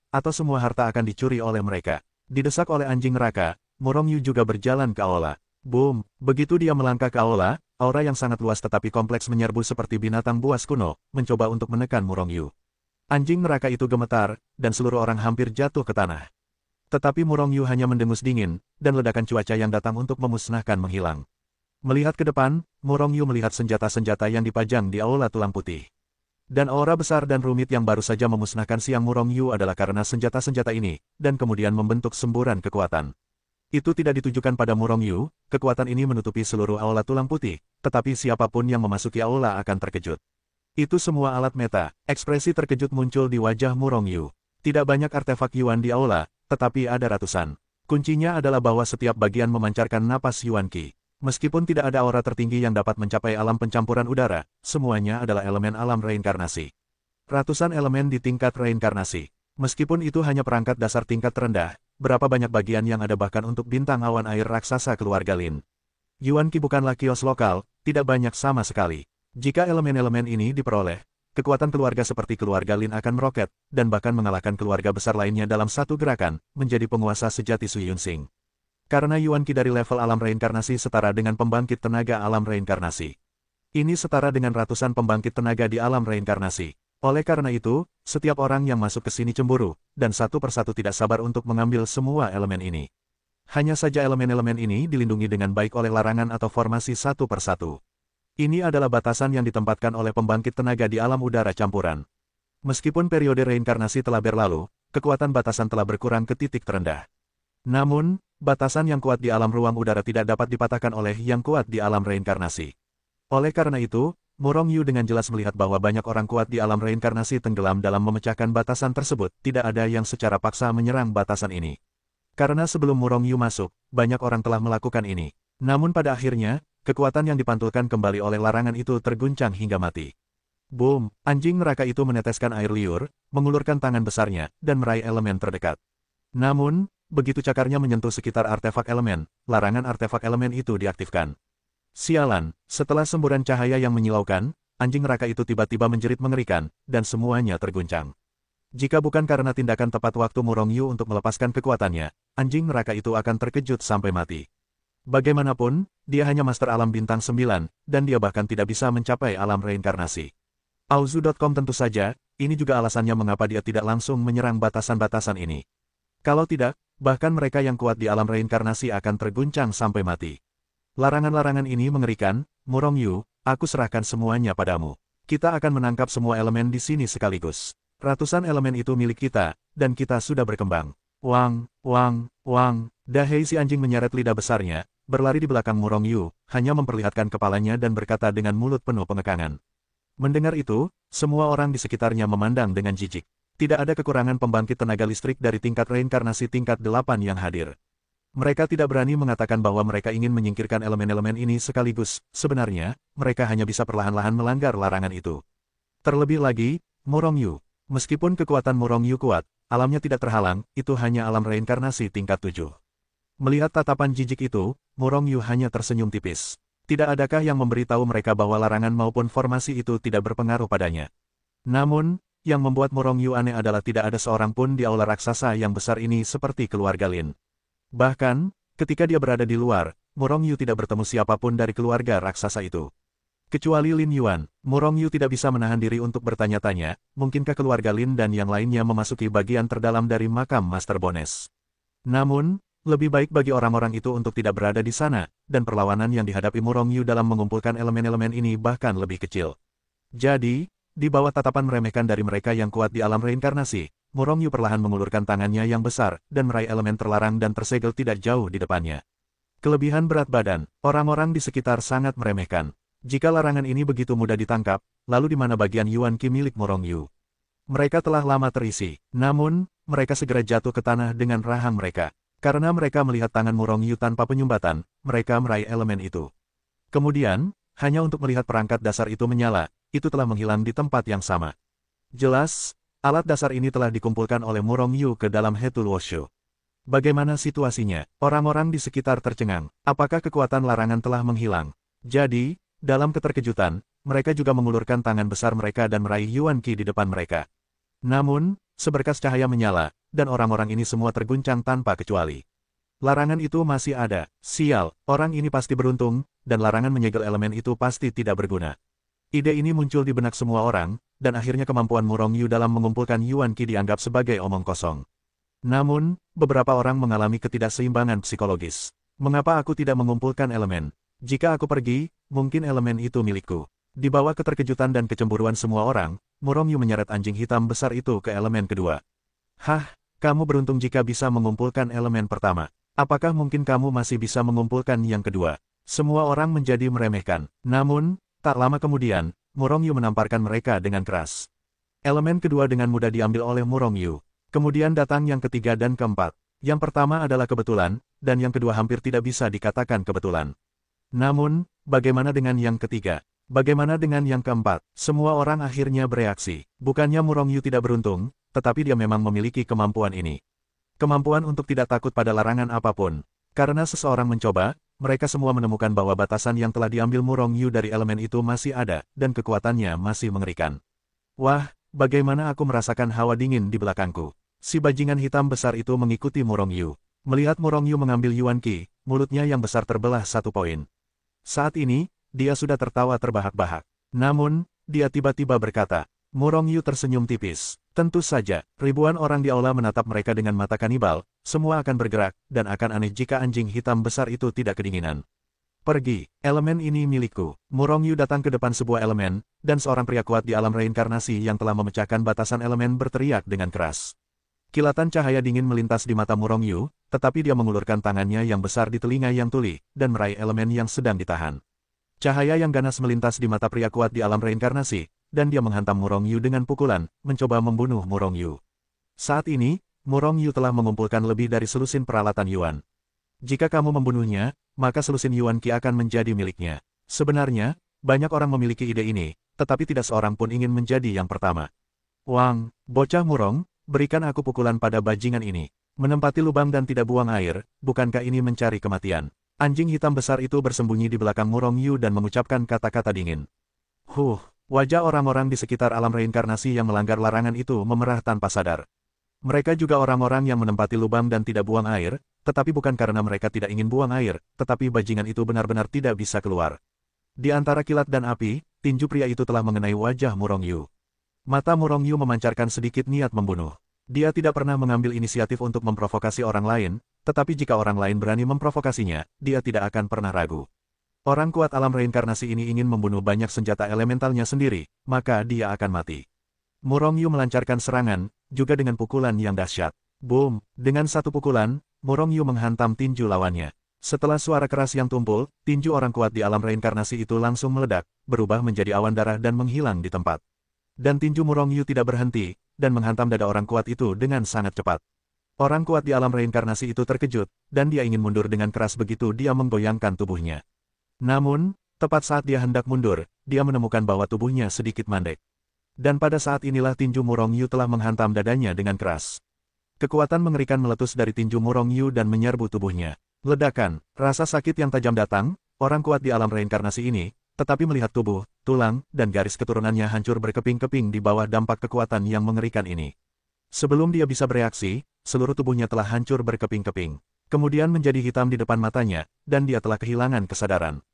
atau semua harta akan dicuri oleh mereka. Didesak oleh anjing neraka, Murong Yu juga berjalan ke aula. Boom! Begitu dia melangkah ke aula, aura yang sangat luas tetapi kompleks menyerbu seperti binatang buas kuno, mencoba untuk menekan Murong Yu. Anjing neraka itu gemetar, dan seluruh orang hampir jatuh ke tanah. Tetapi Murong Yu hanya mendengus dingin, dan ledakan cuaca yang datang untuk memusnahkan menghilang. Melihat ke depan, Murong Yu melihat senjata-senjata yang dipajang di aula tulang putih. Dan aura besar dan rumit yang baru saja memusnahkan siang Murong Yu adalah karena senjata-senjata ini, dan kemudian membentuk semburan kekuatan. Itu tidak ditujukan pada Murong Yu, kekuatan ini menutupi seluruh aula tulang putih, tetapi siapapun yang memasuki aula akan terkejut. Itu semua alat meta, ekspresi terkejut muncul di wajah Murong Yu. Tidak banyak artefak Yuan di aula, tetapi ada ratusan. Kuncinya adalah bahwa setiap bagian memancarkan napas Yuan Qi. Meskipun tidak ada aura tertinggi yang dapat mencapai alam pencampuran udara, semuanya adalah elemen alam reinkarnasi. Ratusan elemen di tingkat reinkarnasi. Meskipun itu hanya perangkat dasar tingkat terendah, berapa banyak bagian yang ada bahkan untuk bintang awan air raksasa keluarga Lin. Yuan Qi bukanlah kios lokal, tidak banyak sama sekali. Jika elemen-elemen ini diperoleh, kekuatan keluarga seperti keluarga Lin akan meroket, dan bahkan mengalahkan keluarga besar lainnya dalam satu gerakan, menjadi penguasa sejati Su Yunsing. Karena Yuan Qi dari level alam reinkarnasi setara dengan pembangkit tenaga alam reinkarnasi. Ini setara dengan ratusan pembangkit tenaga di alam reinkarnasi. Oleh karena itu, setiap orang yang masuk ke sini cemburu, dan satu persatu tidak sabar untuk mengambil semua elemen ini. Hanya saja elemen-elemen ini dilindungi dengan baik oleh larangan atau formasi satu persatu. Ini adalah batasan yang ditempatkan oleh pembangkit tenaga di alam udara campuran. Meskipun periode reinkarnasi telah berlalu, kekuatan batasan telah berkurang ke titik terendah. Namun, batasan yang kuat di alam ruang udara tidak dapat dipatahkan oleh yang kuat di alam reinkarnasi. Oleh karena itu, Murong Yu dengan jelas melihat bahwa banyak orang kuat di alam reinkarnasi tenggelam dalam memecahkan batasan tersebut, tidak ada yang secara paksa menyerang batasan ini. Karena sebelum Murong Yu masuk, banyak orang telah melakukan ini. Namun pada akhirnya, kekuatan yang dipantulkan kembali oleh larangan itu terguncang hingga mati. Boom! Anjing neraka itu meneteskan air liur, mengulurkan tangan besarnya, dan meraih elemen terdekat. Namun, begitu cakarnya menyentuh sekitar artefak elemen, larangan artefak elemen itu diaktifkan. Sialan, setelah semburan cahaya yang menyilaukan, anjing neraka itu tiba-tiba menjerit mengerikan, dan semuanya terguncang. Jika bukan karena tindakan tepat waktu Murong Yu untuk melepaskan kekuatannya, anjing neraka itu akan terkejut sampai mati. Bagaimanapun, dia hanya master alam bintang 9, dan dia bahkan tidak bisa mencapai alam reinkarnasi. Auzu.com tentu saja, ini juga alasannya mengapa dia tidak langsung menyerang batasan-batasan ini. Kalau tidak, bahkan mereka yang kuat di alam reinkarnasi akan terguncang sampai mati. Larangan-larangan ini mengerikan, Murong Yu, aku serahkan semuanya padamu. Kita akan menangkap semua elemen di sini sekaligus. Ratusan elemen itu milik kita, dan kita sudah berkembang. Wang, wang, wang. Dahei si anjing menyeret lidah besarnya, berlari di belakang Murong Yu, hanya memperlihatkan kepalanya dan berkata dengan mulut penuh pengekangan. Mendengar itu, semua orang di sekitarnya memandang dengan jijik. Tidak ada kekurangan pembangkit tenaga listrik dari tingkat reinkarnasi tingkat 8 yang hadir. Mereka tidak berani mengatakan bahwa mereka ingin menyingkirkan elemen-elemen ini sekaligus. Sebenarnya, mereka hanya bisa perlahan-lahan melanggar larangan itu. Terlebih lagi, Murong Yu. Meskipun kekuatan Murong Yu kuat, alamnya tidak terhalang, itu hanya alam reinkarnasi tingkat 7. Melihat tatapan jijik itu, Murong Yu hanya tersenyum tipis. Tidak adakah yang memberitahu mereka bahwa larangan maupun formasi itu tidak berpengaruh padanya. Namun, yang membuat Murong Yu aneh adalah tidak ada seorang pun di aula raksasa yang besar ini seperti keluarga Lin. Bahkan, ketika dia berada di luar, Murong Yu tidak bertemu siapapun dari keluarga raksasa itu. Kecuali Lin Yuan, Murong Yu tidak bisa menahan diri untuk bertanya-tanya, mungkinkah keluarga Lin dan yang lainnya memasuki bagian terdalam dari makam Master Bones. Namun, lebih baik bagi orang-orang itu untuk tidak berada di sana, dan perlawanan yang dihadapi Murong Yu dalam mengumpulkan elemen-elemen ini bahkan lebih kecil. Jadi, di bawah tatapan meremehkan dari mereka yang kuat di alam reinkarnasi, Murong Yu perlahan mengulurkan tangannya yang besar, dan meraih elemen terlarang dan tersegel tidak jauh di depannya. Kelebihan berat badan, orang-orang di sekitar sangat meremehkan. Jika larangan ini begitu mudah ditangkap, lalu di mana bagian Yuan Qi milik Murong Yu? Mereka telah lama terisi, namun, mereka segera jatuh ke tanah dengan rahang mereka. Karena mereka melihat tangan Murong Yu tanpa penyumbatan, mereka meraih elemen itu. Kemudian, hanya untuk melihat perangkat dasar itu menyala, itu telah menghilang di tempat yang sama. Jelas, alat dasar ini telah dikumpulkan oleh Murong Yu ke dalam Hetul Woshu. Bagaimana situasinya? Orang-orang di sekitar tercengang. Apakah kekuatan larangan telah menghilang? Jadi, dalam keterkejutan, mereka juga mengulurkan tangan besar mereka dan meraih Yuan Qi di depan mereka. Namun, seberkas cahaya menyala, dan orang-orang ini semua terguncang tanpa kecuali. Larangan itu masih ada. Sial, orang ini pasti beruntung, dan larangan menyegel elemen itu pasti tidak berguna. Ide ini muncul di benak semua orang, dan akhirnya kemampuan Murong Yu dalam mengumpulkan Yuan Qi dianggap sebagai omong kosong. Namun, beberapa orang mengalami ketidakseimbangan psikologis. Mengapa aku tidak mengumpulkan elemen? Jika aku pergi, mungkin elemen itu milikku. Di bawah keterkejutan dan kecemburuan semua orang, Murong Yu menyeret anjing hitam besar itu ke elemen kedua. Hah, kamu beruntung jika bisa mengumpulkan elemen pertama. Apakah mungkin kamu masih bisa mengumpulkan yang kedua? Semua orang menjadi meremehkan. Namun, tak lama kemudian, Murong Yu menamparkan mereka dengan keras. Elemen kedua dengan mudah diambil oleh Murong Yu. Kemudian datang yang ketiga dan keempat. Yang pertama adalah kebetulan, dan yang kedua hampir tidak bisa dikatakan kebetulan. Namun, bagaimana dengan yang ketiga? Bagaimana dengan yang keempat? Semua orang akhirnya bereaksi. Bukannya Murong Yu tidak beruntung, tetapi dia memang memiliki kemampuan ini. Kemampuan untuk tidak takut pada larangan apapun. Karena seseorang mencoba, mereka semua menemukan bahwa batasan yang telah diambil Murong Yu dari elemen itu masih ada, dan kekuatannya masih mengerikan. Wah, bagaimana aku merasakan hawa dingin di belakangku. Si bajingan hitam besar itu mengikuti Murong Yu. Melihat Murong Yu mengambil Yuan Qi, mulutnya yang besar terbelah 1 poin. Saat ini, dia sudah tertawa terbahak-bahak. Namun, dia tiba-tiba berkata, Murong Yu tersenyum tipis. Tentu saja, ribuan orang di aula menatap mereka dengan mata kanibal, semua akan bergerak, dan akan aneh jika anjing hitam besar itu tidak kedinginan. Pergi, elemen ini milikku. Murong Yu datang ke depan sebuah elemen, dan seorang pria kuat di alam reinkarnasi yang telah memecahkan batasan elemen berteriak dengan keras. Kilatan cahaya dingin melintas di mata Murong Yu, tetapi dia mengulurkan tangannya yang besar di telinga yang tuli, dan meraih elemen yang sedang ditahan. Cahaya yang ganas melintas di mata pria kuat di alam reinkarnasi, dan dia menghantam Murong Yu dengan pukulan, mencoba membunuh Murong Yu. Saat ini, Murong Yu telah mengumpulkan lebih dari selusin peralatan Yuan. Jika kamu membunuhnya, maka selusin Yuan Qi akan menjadi miliknya. Sebenarnya, banyak orang memiliki ide ini, tetapi tidak seorang pun ingin menjadi yang pertama. Wang, bocah Murong, berikan aku pukulan pada bajingan ini. Menempati lubang dan tidak buang air, bukankah ini mencari kematian? Anjing hitam besar itu bersembunyi di belakang Murong Yu dan mengucapkan kata-kata dingin. Wajah orang-orang di sekitar alam reinkarnasi yang melanggar larangan itu memerah tanpa sadar. Mereka juga orang-orang yang menempati lubang dan tidak buang air, tetapi bukan karena mereka tidak ingin buang air, tetapi bajingan itu benar-benar tidak bisa keluar. Di antara kilat dan api, tinju pria itu telah mengenai wajah Murong Yu. Mata Murong Yu memancarkan sedikit niat membunuh. Dia tidak pernah mengambil inisiatif untuk memprovokasi orang lain, tetapi jika orang lain berani memprovokasinya, dia tidak akan pernah ragu. Orang kuat alam reinkarnasi ini ingin membunuh banyak senjata elementalnya sendiri, maka dia akan mati. Murong Yu melancarkan serangan, juga dengan pukulan yang dahsyat. Boom! Dengan satu pukulan, Murong Yu menghantam tinju lawannya. Setelah suara keras yang tumpul, tinju orang kuat di alam reinkarnasi itu langsung meledak, berubah menjadi awan darah dan menghilang di tempat. Dan tinju Murong Yu tidak berhenti, dan menghantam dada orang kuat itu dengan sangat cepat. Orang kuat di alam reinkarnasi itu terkejut, dan dia ingin mundur dengan keras begitu dia menggoyangkan tubuhnya. Namun, tepat saat dia hendak mundur, dia menemukan bahwa tubuhnya sedikit mandek. Dan pada saat inilah tinju Murong Yu telah menghantam dadanya dengan keras. Kekuatan mengerikan meletus dari tinju Murong Yu dan menyerbu tubuhnya. Ledakan, rasa sakit yang tajam datang, orang kuat di alam reinkarnasi ini, tetapi melihat tubuh, tulang, dan garis keturunannya hancur berkeping-keping di bawah dampak kekuatan yang mengerikan ini. Sebelum dia bisa bereaksi, seluruh tubuhnya telah hancur berkeping-keping. Kemudian menjadi hitam di depan matanya, dan dia telah kehilangan kesadaran.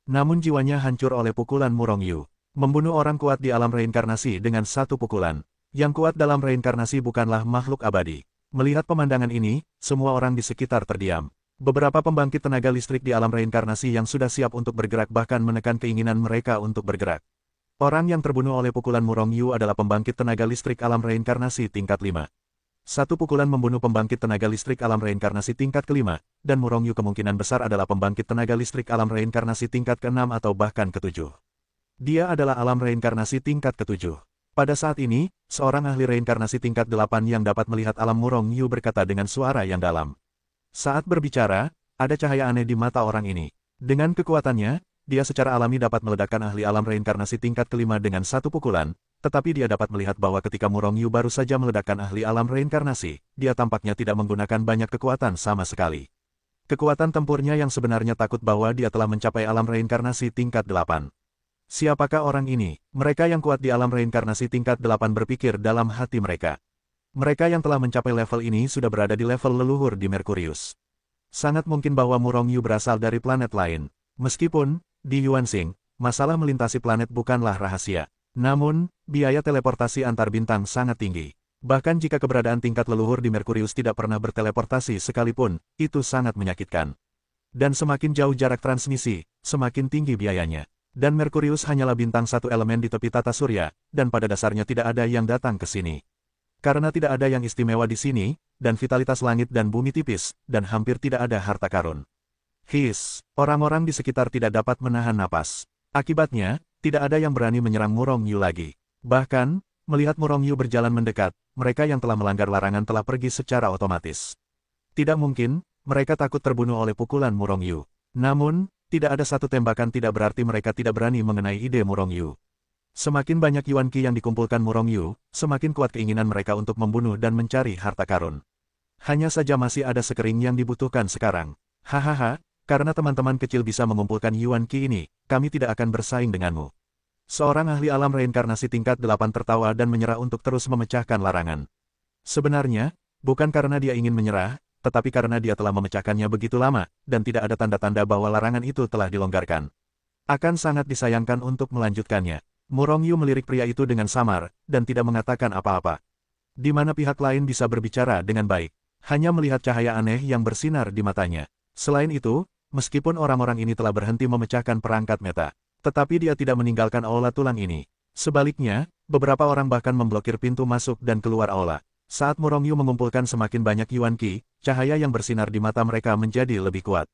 Namun jiwanya hancur oleh pukulan Murong Yu. Membunuh orang kuat di alam reinkarnasi dengan satu pukulan. Yang kuat dalam reinkarnasi bukanlah makhluk abadi. Melihat pemandangan ini, semua orang di sekitar terdiam. Beberapa pembangkit tenaga listrik di alam reinkarnasi yang sudah siap untuk bergerak bahkan menekan keinginan mereka untuk bergerak. Orang yang terbunuh oleh pukulan Murong Yu adalah pembangkit tenaga listrik alam reinkarnasi tingkat 5. Satu pukulan membunuh pembangkit tenaga listrik alam reinkarnasi tingkat ke-5, dan Murong Yu kemungkinan besar adalah pembangkit tenaga listrik alam reinkarnasi tingkat ke-6 atau bahkan ke-7. Dia adalah alam reinkarnasi tingkat ke-7. Pada saat ini, seorang ahli reinkarnasi tingkat 8 yang dapat melihat alam Murong Yu berkata dengan suara yang dalam. Saat berbicara, ada cahaya aneh di mata orang ini. Dengan kekuatannya, dia secara alami dapat meledakkan ahli alam reinkarnasi tingkat ke-5 dengan satu pukulan, tetapi dia dapat melihat bahwa ketika Murong Yu baru saja meledakkan ahli alam reinkarnasi, dia tampaknya tidak menggunakan banyak kekuatan sama sekali. Kekuatan tempurnya yang sebenarnya takut bahwa dia telah mencapai alam reinkarnasi tingkat 8. Siapakah orang ini? Mereka yang kuat di alam reinkarnasi tingkat 8 berpikir dalam hati mereka. Mereka yang telah mencapai level ini sudah berada di level leluhur di Merkurius. Sangat mungkin bahwa Murong Yu berasal dari planet lain. Meskipun, di Yuanxing, masalah melintasi planet bukanlah rahasia. Namun, biaya teleportasi antar bintang sangat tinggi. Bahkan jika keberadaan tingkat leluhur di Merkurius tidak pernah berteleportasi sekalipun, itu sangat menyakitkan. Dan semakin jauh jarak transmisi, semakin tinggi biayanya. Dan Merkurius hanyalah bintang satu elemen di tepi tata surya, dan pada dasarnya tidak ada yang datang ke sini. Karena tidak ada yang istimewa di sini, dan vitalitas langit dan bumi tipis, dan hampir tidak ada harta karun. Orang-orang di sekitar tidak dapat menahan napas. Akibatnya, tidak ada yang berani menyerang Murong Yu lagi. Bahkan, melihat Murong Yu berjalan mendekat, mereka yang telah melanggar larangan telah pergi secara otomatis. Tidak mungkin, mereka takut terbunuh oleh pukulan Murong Yu. Namun, tidak ada satu tembakan tidak berarti mereka tidak berani mengenai ide Murong Yu. Semakin banyak Yuan Qi yang dikumpulkan Murong Yu, semakin kuat keinginan mereka untuk membunuh dan mencari harta karun. Hanya saja masih ada sekering yang dibutuhkan sekarang. Hahaha, karena teman-teman kecil bisa mengumpulkan Yuan Qi ini, kami tidak akan bersaing denganmu. Seorang ahli alam reinkarnasi tingkat 8 tertawa dan menyerah untuk terus memecahkan larangan. Sebenarnya, bukan karena dia ingin menyerah, tetapi karena dia telah memecahkannya begitu lama, dan tidak ada tanda-tanda bahwa larangan itu telah dilonggarkan. Akan sangat disayangkan untuk melanjutkannya. Murong Yu melirik pria itu dengan samar, dan tidak mengatakan apa-apa. Di mana pihak lain bisa berbicara dengan baik. Hanya melihat cahaya aneh yang bersinar di matanya. Selain itu, meskipun orang-orang ini telah berhenti memecahkan perangkat meta, tetapi dia tidak meninggalkan aula tulang ini. Sebaliknya, beberapa orang bahkan memblokir pintu masuk dan keluar aula. Saat Murong Yu mengumpulkan semakin banyak Yuan Qi, cahaya yang bersinar di mata mereka menjadi lebih kuat.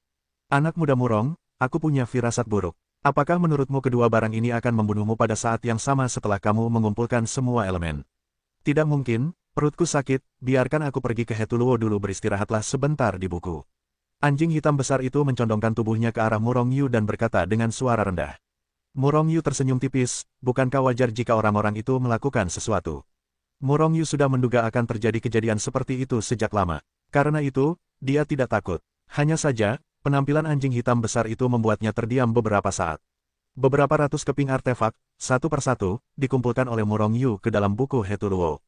Anak muda Murong, aku punya firasat buruk. Apakah menurutmu kedua barang ini akan membunuhmu pada saat yang sama setelah kamu mengumpulkan semua elemen? Tidak mungkin, perutku sakit, biarkan aku pergi ke Hetuluo dulu beristirahatlah sebentar di buku. Anjing hitam besar itu mencondongkan tubuhnya ke arah Murong Yu dan berkata dengan suara rendah. Murong Yu tersenyum tipis, bukankah wajar jika orang-orang itu melakukan sesuatu? Murong Yu sudah menduga akan terjadi kejadian seperti itu sejak lama. Karena itu, dia tidak takut. Hanya saja, penampilan anjing hitam besar itu membuatnya terdiam beberapa saat. Beberapa ratus keping artefak, satu persatu, dikumpulkan oleh Murong Yu ke dalam buku Hetuluo.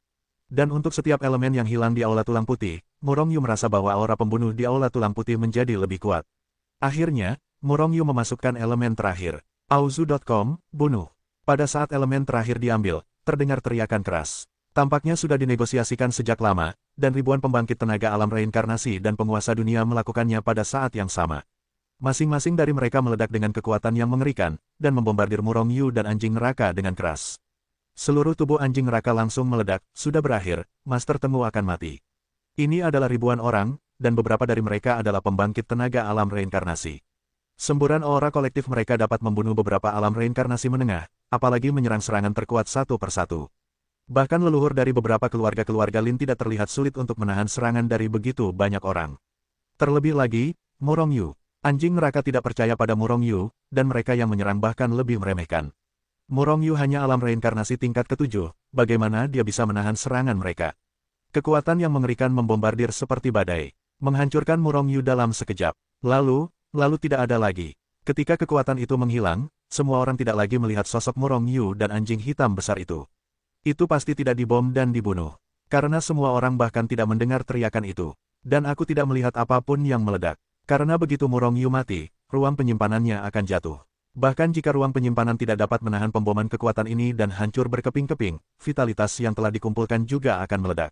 Dan untuk setiap elemen yang hilang di aula tulang putih, Murong Yu merasa bahwa aura pembunuh di aula tulang putih menjadi lebih kuat. Akhirnya, Murong Yu memasukkan elemen terakhir. Auzu.com, bunuh. Pada saat elemen terakhir diambil, terdengar teriakan keras. Tampaknya sudah dinegosiasikan sejak lama, dan ribuan pembangkit tenaga alam reinkarnasi dan penguasa dunia melakukannya pada saat yang sama. Masing-masing dari mereka meledak dengan kekuatan yang mengerikan, dan membombardir Murong Yu dan anjing neraka dengan keras. Seluruh tubuh anjing neraka langsung meledak, sudah berakhir, Master Temu akan mati. Ini adalah ribuan orang, dan beberapa dari mereka adalah pembangkit tenaga alam reinkarnasi. Semburan aura kolektif mereka dapat membunuh beberapa alam reinkarnasi menengah, apalagi menyerang serangan terkuat satu persatu. Bahkan leluhur dari beberapa keluarga-keluarga Lin tidak terlihat sulit untuk menahan serangan dari begitu banyak orang. Terlebih lagi, Murong Yu. Anjing neraka tidak percaya pada Murong Yu, dan mereka yang menyerang bahkan lebih meremehkan. Murong Yu hanya alam reinkarnasi tingkat ke-7, bagaimana dia bisa menahan serangan mereka? Kekuatan yang mengerikan membombardir seperti badai, menghancurkan Murong Yu dalam sekejap. Lalu tidak ada lagi. Ketika kekuatan itu menghilang, semua orang tidak lagi melihat sosok Murong Yu dan anjing hitam besar itu. Itu pasti tidak dibom dan dibunuh. Karena semua orang bahkan tidak mendengar teriakan itu. Dan aku tidak melihat apapun yang meledak. Karena begitu Murong Yu mati, ruang penyimpanannya akan jatuh. Bahkan jika ruang penyimpanan tidak dapat menahan pemboman kekuatan ini dan hancur berkeping-keping, vitalitas yang telah dikumpulkan juga akan meledak.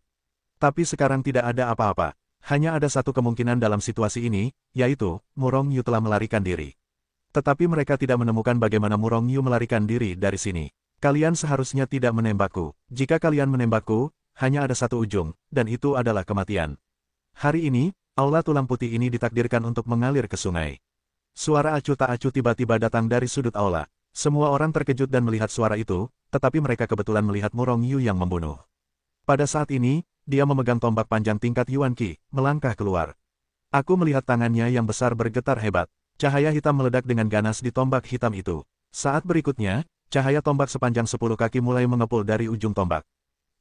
Tapi sekarang tidak ada apa-apa. Hanya ada satu kemungkinan dalam situasi ini, yaitu, Murong Yu telah melarikan diri. Tetapi mereka tidak menemukan bagaimana Murong Yu melarikan diri dari sini. Kalian seharusnya tidak menembakku. Jika kalian menembakku, hanya ada satu ujung, dan itu adalah kematian. Hari ini, aula tulang putih ini ditakdirkan untuk mengalir ke sungai. Suara acuh tak acuh tiba-tiba datang dari sudut aula. Semua orang terkejut dan melihat suara itu, tetapi mereka kebetulan melihat Murong Yu yang membunuh. Pada saat ini, dia memegang tombak panjang tingkat Yuan Qi, melangkah keluar. Aku melihat tangannya yang besar bergetar hebat. Cahaya hitam meledak dengan ganas di tombak hitam itu. Saat berikutnya, cahaya tombak sepanjang 10 kaki mulai mengepul dari ujung tombak.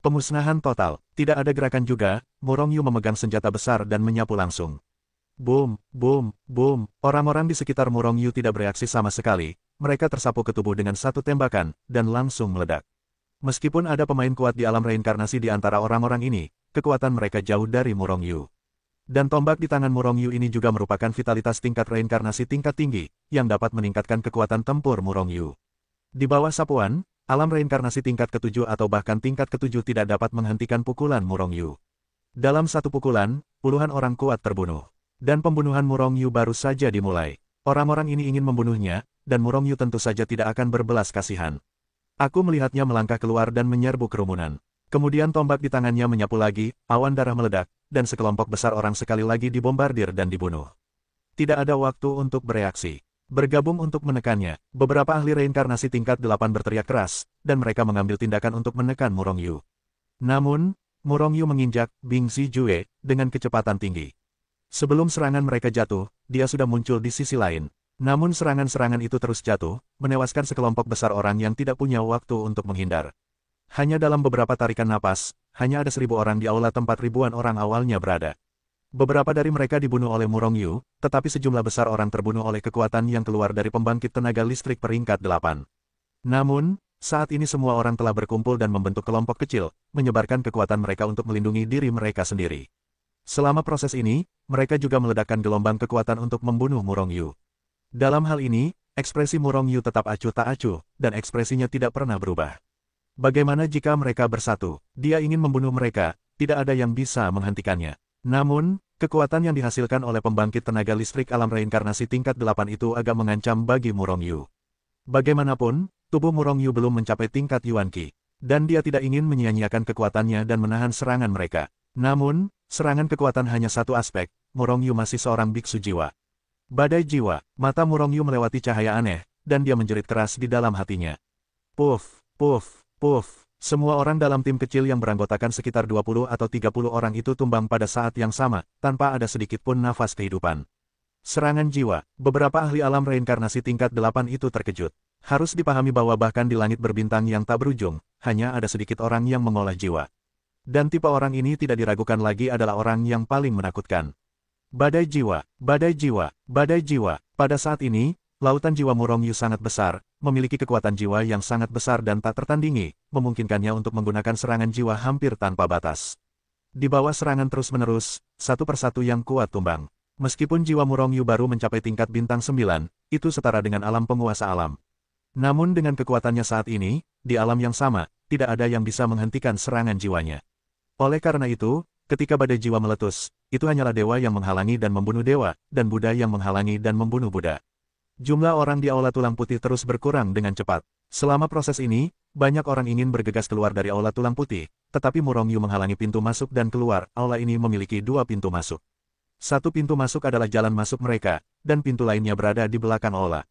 Pemusnahan total, tidak ada gerakan juga, Murong Yu memegang senjata besar dan menyapu langsung. Boom, boom, boom, orang-orang di sekitar Murong Yu tidak bereaksi sama sekali, mereka tersapu ke tubuh dengan satu tembakan, dan langsung meledak. Meskipun ada pemain kuat di alam reinkarnasi di antara orang-orang ini, kekuatan mereka jauh dari Murong Yu. Dan tombak di tangan Murong Yu ini juga merupakan vitalitas tingkat reinkarnasi tingkat tinggi, yang dapat meningkatkan kekuatan tempur Murong Yu. Di bawah sapuan, alam reinkarnasi tingkat ke-7 atau bahkan tingkat ke-7 tidak dapat menghentikan pukulan Murong Yu. Dalam satu pukulan, puluhan orang kuat terbunuh. Dan pembunuhan Murong Yu baru saja dimulai. Orang-orang ini ingin membunuhnya, dan Murong Yu tentu saja tidak akan berbelas kasihan. Aku melihatnya melangkah keluar dan menyerbu kerumunan. Kemudian tombak di tangannya menyapu lagi, awan darah meledak, dan sekelompok besar orang sekali lagi dibombardir dan dibunuh. Tidak ada waktu untuk bereaksi. Bergabung untuk menekannya, beberapa ahli reinkarnasi tingkat 8 berteriak keras, dan mereka mengambil tindakan untuk menekan Murong Yu. Namun, Murong Yu menginjak Bing Zijue dengan kecepatan tinggi. Sebelum serangan mereka jatuh, dia sudah muncul di sisi lain. Namun serangan-serangan itu terus jatuh, menewaskan sekelompok besar orang yang tidak punya waktu untuk menghindar. Hanya dalam beberapa tarikan napas, hanya ada 1000 orang di aula tempat ribuan orang awalnya berada. Beberapa dari mereka dibunuh oleh Murong Yu, tetapi sejumlah besar orang terbunuh oleh kekuatan yang keluar dari pembangkit tenaga listrik peringkat 8. Namun, saat ini semua orang telah berkumpul dan membentuk kelompok kecil, menyebarkan kekuatan mereka untuk melindungi diri mereka sendiri. Selama proses ini, mereka juga meledakkan gelombang kekuatan untuk membunuh Murong Yu. Dalam hal ini, ekspresi Murong Yu tetap acuh tak acuh, dan ekspresinya tidak pernah berubah. Bagaimana jika mereka bersatu? Dia ingin membunuh mereka, tidak ada yang bisa menghentikannya. Namun, kekuatan yang dihasilkan oleh pembangkit tenaga listrik alam reinkarnasi tingkat 8 itu agak mengancam bagi Murong Yu. Bagaimanapun, tubuh Murong Yu belum mencapai tingkat Yuan Qi, dan dia tidak ingin menyia-nyiakan kekuatannya dan menahan serangan mereka. Namun, serangan kekuatan hanya satu aspek, Murong Yu masih seorang biksu jiwa. Badai jiwa, mata Murong Yu melewati cahaya aneh, dan dia menjerit keras di dalam hatinya. Puff, puff, puff. Semua orang dalam tim kecil yang beranggotakan sekitar 20 atau 30 orang itu tumbang pada saat yang sama, tanpa ada sedikit pun nafas kehidupan. Serangan jiwa, beberapa ahli alam reinkarnasi tingkat 8 itu terkejut. Harus dipahami bahwa bahkan di langit berbintang yang tak berujung, hanya ada sedikit orang yang mengolah jiwa. Dan tipe orang ini tidak diragukan lagi adalah orang yang paling menakutkan. Badai jiwa, badai jiwa, badai jiwa. Pada saat ini, lautan jiwa Murong Yu sangat besar, memiliki kekuatan jiwa yang sangat besar dan tak tertandingi, memungkinkannya untuk menggunakan serangan jiwa hampir tanpa batas. Di bawah serangan terus-menerus, satu persatu yang kuat tumbang. Meskipun jiwa Murong Yu baru mencapai tingkat bintang 9, itu setara dengan alam penguasa alam. Namun dengan kekuatannya saat ini, di alam yang sama, tidak ada yang bisa menghentikan serangan jiwanya. Oleh karena itu, ketika badai jiwa meletus, itu hanyalah dewa yang menghalangi dan membunuh dewa, dan Buddha yang menghalangi dan membunuh Buddha. Jumlah orang di aula tulang putih terus berkurang dengan cepat. Selama proses ini, banyak orang ingin bergegas keluar dari aula tulang putih, tetapi Murong Yu menghalangi pintu masuk dan keluar. Aula ini memiliki dua pintu masuk. Satu pintu masuk adalah jalan masuk mereka, dan pintu lainnya berada di belakang aula.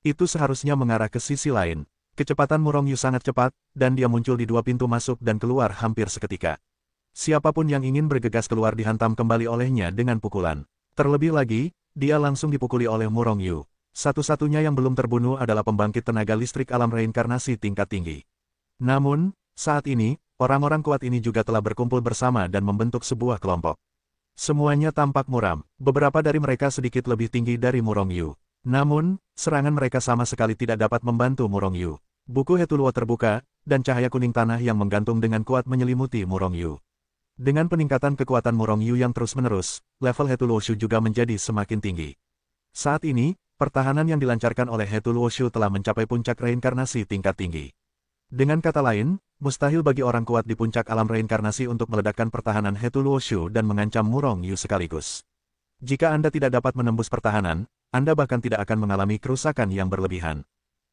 Itu seharusnya mengarah ke sisi lain. Kecepatan Murong Yu sangat cepat, dan dia muncul di dua pintu masuk dan keluar hampir seketika. Siapapun yang ingin bergegas keluar dihantam kembali olehnya dengan pukulan. Terlebih lagi, dia langsung dipukuli oleh Murong Yu. Satu-satunya yang belum terbunuh adalah pembangkit tenaga listrik alam reinkarnasi tingkat tinggi. Namun, saat ini, orang-orang kuat ini juga telah berkumpul bersama dan membentuk sebuah kelompok. Semuanya tampak muram, beberapa dari mereka sedikit lebih tinggi dari Murong Yu. Namun, serangan mereka sama sekali tidak dapat membantu Murong Yu. Buku Hetuluo terbuka, dan cahaya kuning tanah yang menggantung dengan kuat menyelimuti Murong Yu. Dengan peningkatan kekuatan Murong Yu yang terus-menerus, level Hetuluo Shu juga menjadi semakin tinggi. Saat ini, pertahanan yang dilancarkan oleh Hetuluo Shu telah mencapai puncak reinkarnasi tingkat tinggi. Dengan kata lain, mustahil bagi orang kuat di puncak alam reinkarnasi untuk meledakkan pertahanan Hetuluo Shu dan mengancam Murong Yu sekaligus. Jika Anda tidak dapat menembus pertahanan, Anda bahkan tidak akan mengalami kerusakan yang berlebihan.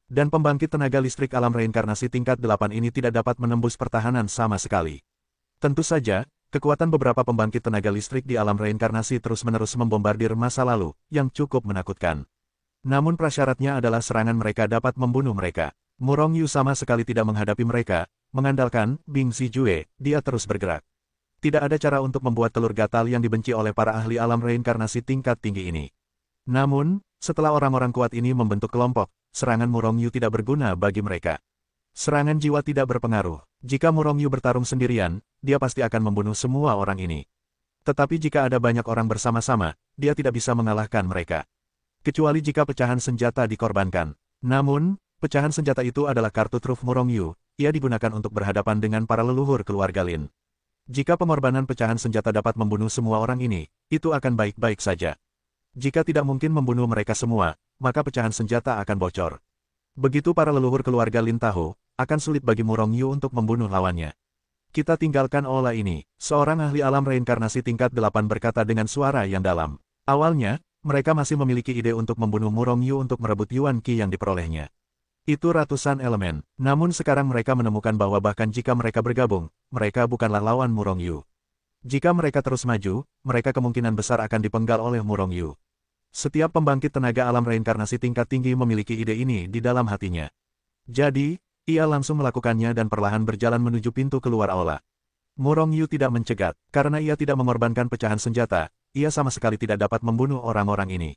Dan pembangkit tenaga listrik alam reinkarnasi tingkat 8 ini tidak dapat menembus pertahanan sama sekali. Tentu saja, kekuatan beberapa pembangkit tenaga listrik di alam reinkarnasi terus-menerus membombardir masa lalu, yang cukup menakutkan. Namun prasyaratnya adalah serangan mereka dapat membunuh mereka. Murong Yu sama sekali tidak menghadapi mereka, mengandalkan Bing Zijue, dia terus bergerak. Tidak ada cara untuk membuat telur gatal yang dibenci oleh para ahli alam reinkarnasi tingkat tinggi ini. Namun, setelah orang-orang kuat ini membentuk kelompok, serangan Murong Yu tidak berguna bagi mereka. Serangan jiwa tidak berpengaruh. Jika Murong Yu bertarung sendirian, dia pasti akan membunuh semua orang ini. Tetapi jika ada banyak orang bersama-sama, dia tidak bisa mengalahkan mereka. Kecuali jika pecahan senjata dikorbankan. Namun, pecahan senjata itu adalah kartu truf Murong Yu, ia digunakan untuk berhadapan dengan para leluhur keluarga Lin. Jika pengorbanan pecahan senjata dapat membunuh semua orang ini, itu akan baik-baik saja. Jika tidak mungkin membunuh mereka semua, maka pecahan senjata akan bocor. Begitu para leluhur keluarga Lin tahu, akan sulit bagi Murong Yu untuk membunuh lawannya. Kita tinggalkan aula ini, seorang ahli alam reinkarnasi tingkat 8 berkata dengan suara yang dalam. Awalnya, mereka masih memiliki ide untuk membunuh Murong Yu untuk merebut Yuan Qi yang diperolehnya. Itu ratusan elemen, namun sekarang mereka menemukan bahwa bahkan jika mereka bergabung, mereka bukanlah lawan Murong Yu. Jika mereka terus maju, mereka kemungkinan besar akan dipenggal oleh Murong Yu. Setiap pembangkit tenaga alam reinkarnasi tingkat tinggi memiliki ide ini di dalam hatinya. Jadi, ia langsung melakukannya dan perlahan berjalan menuju pintu keluar aula. Murong Yu tidak mencegat, karena ia tidak mengorbankan pecahan senjata, ia sama sekali tidak dapat membunuh orang-orang ini.